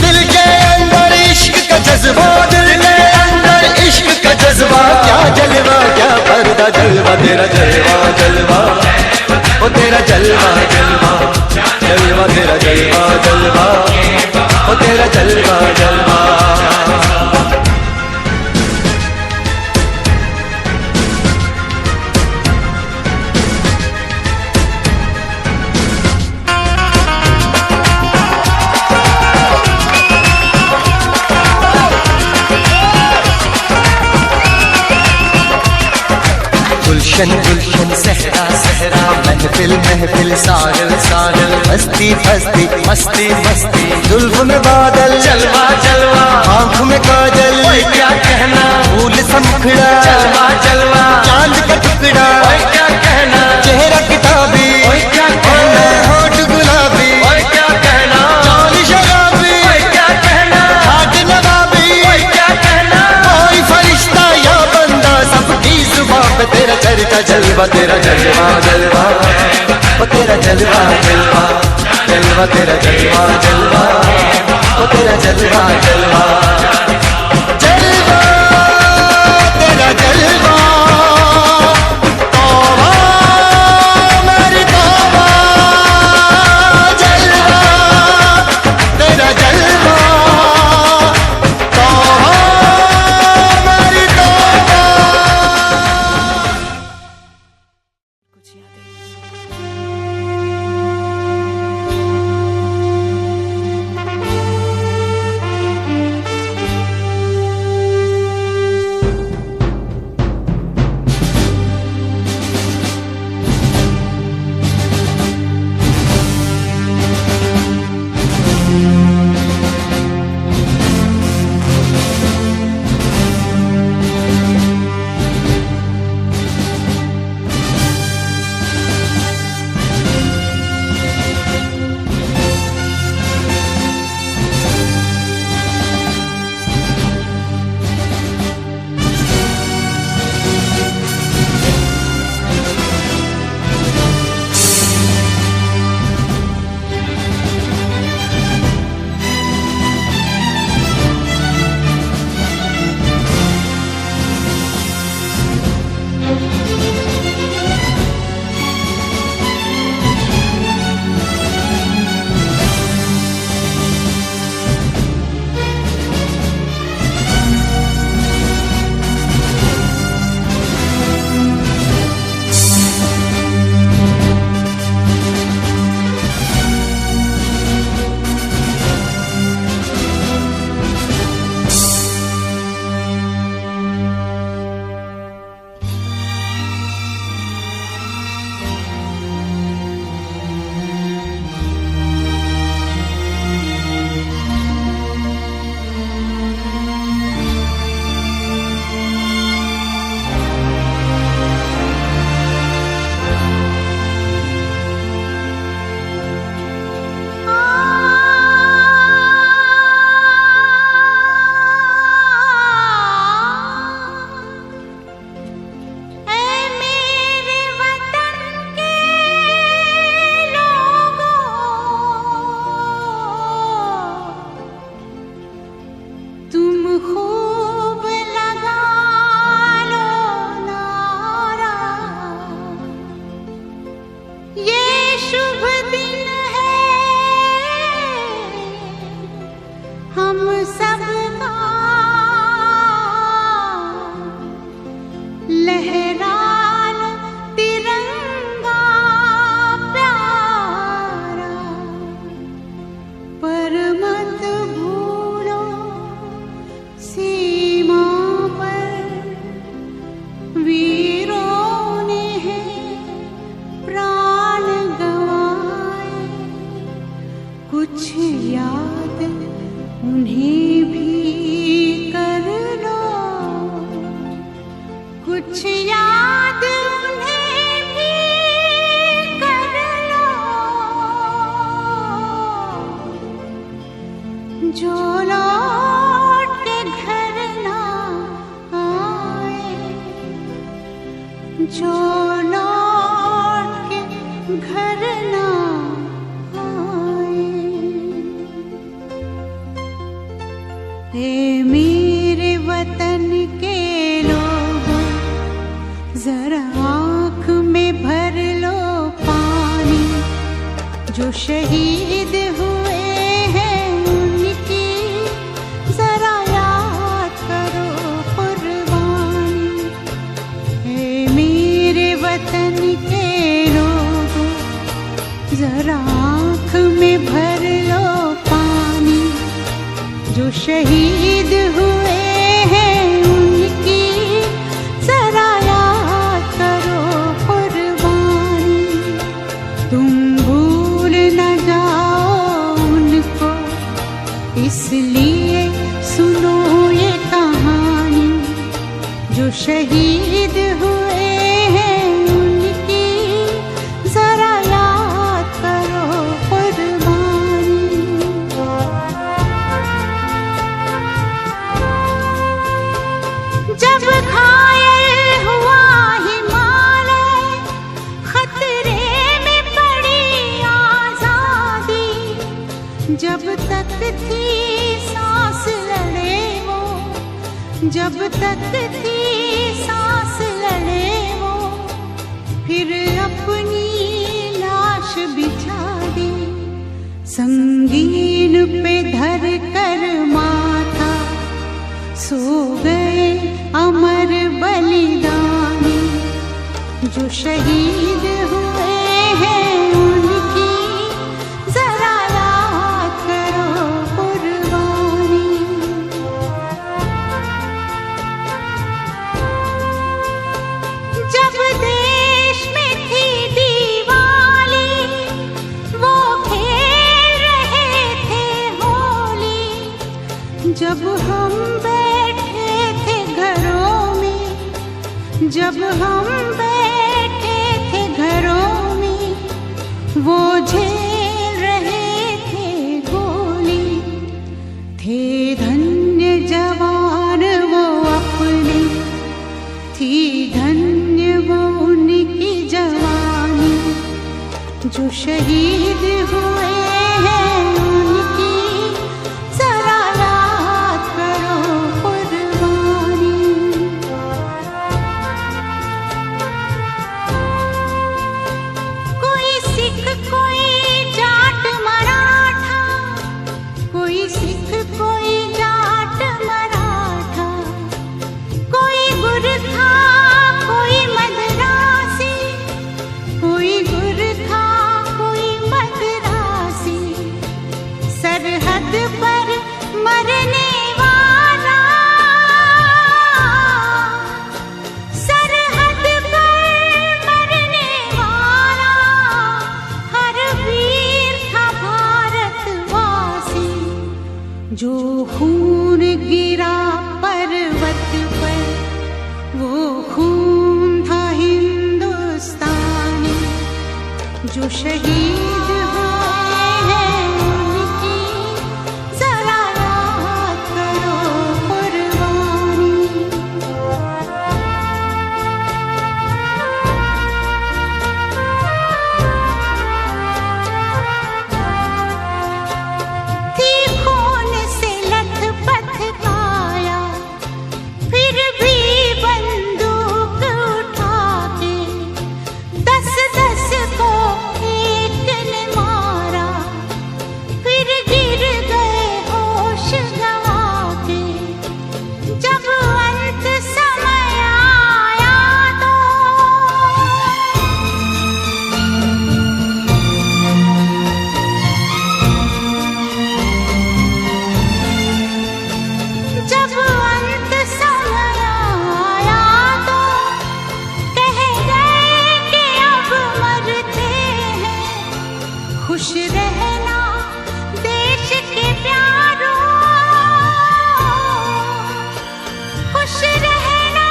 दिल के अंदर इश्क का जज्बा, दिल के अंदर इश्क का जज्बा। क्या जलवा क्या पर्दा, जलवा तेरा जलवा जलवा, ओ तेरा जलवा जलवा, जलवा तेरा जलवा जलवा, ओ तेरा जलवा जलवा। गुलशन गुलशन सहरा सहरा, महफिल महफिल साहिल साहिल, मस्ती मस्ती मस्ती मस्ती, जुल्फ में बादल जलवा जलवा, आँख में काजल, ओए क्या कहना, फूल समखड़ा, जलवा जलवा, चांद का टुकड़ा, ओए क्या कहना, चेहरा किताबी, ओए क्या कहना, होठ गुलाबी, ओए क्या कहना, चाल शराबी, ओए क्या कहना, हाथ नवाबी, ओए क्या कहना, कोई फरिश्ता या बंदा, सबकी जुबां पे तेरा चर्चा जलवा, तेरा जलवा जलवा, ओ तेरा जलवा जलवा, जलवा तेरा जलवा जलवा, ओ तेरा जलवा जलवा, जलवा तेरा जलवा, तौबा मेरी तौबा, जलवा तेरा जलवा, तौबा मेरी तौबा। शहीद हुए हैं उनकी जरा याद करो कुर्बानी। है मेरे वतन के लोगों जरा आँख में भर लो पानी। जो शहीद हुए हैं उनकी जरा याद करो शहीद हुए हैं उनकी जरा याद करो कुर्बानी। जब घायल हुआ हिमालय, खतरे में पड़ी आजादी, जब तक थी सांस लड़े वो, जब तक थी सांस लड़े वो, फिर अपनी लाश बिछा दी। संगीन पे धर कर माथा सो गए अमर बलिदानी। जो शहीद हुए हैं उनकी जरा याद करो कुर्बानी। जब देश में थी दिवाली, वो खेल रहे थे होली, जब हम बैठे थे घरों में, जब हम बैठे थे घरों में, वो झेल रहे थे गोली। थे धन्य जवान वो अपने, थी धन्य वो उनकी जवानी। जो शहीद हुए हैं उनकी जरा याद करो कुर्बानी। कोई सिख कोई जाट मराठा, कोई सिख कोई जाट मराठा, कोई गुरखा कोई मद्रासी, कोई गुरखा कोई मद्रासी, सरहद पर मरने वाला, सरहद पर मरने वाला, हर वीर था भारतवासी। जो खून गिरा पर्वत पर, वो खून था हिंदुस्तानी। जो शहीद हुए हैं उनकी जरा याद करो कुर्बानी। थी खून से लथपथ काया, फिर भी बंदूक उठा के 10-10 को एक ने मारा, फिर गिर गए होश गंवा के। जब अंत समय आया तो जब अंत समय आया तो कह गए कि अब मरते हैं। खुश रहना देश के प्यारों, खुश रहना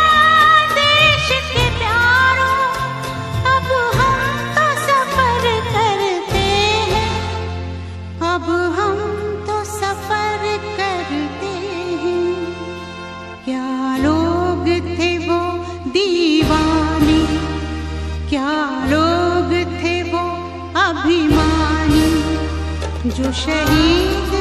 देश के प्यारों, अब हम तो सफर करते हैं, अब हम तो सफर करते हैं। क्या लोग थे वो दीवाने, क्या लोग थे वो अभिमानी, जो शहीद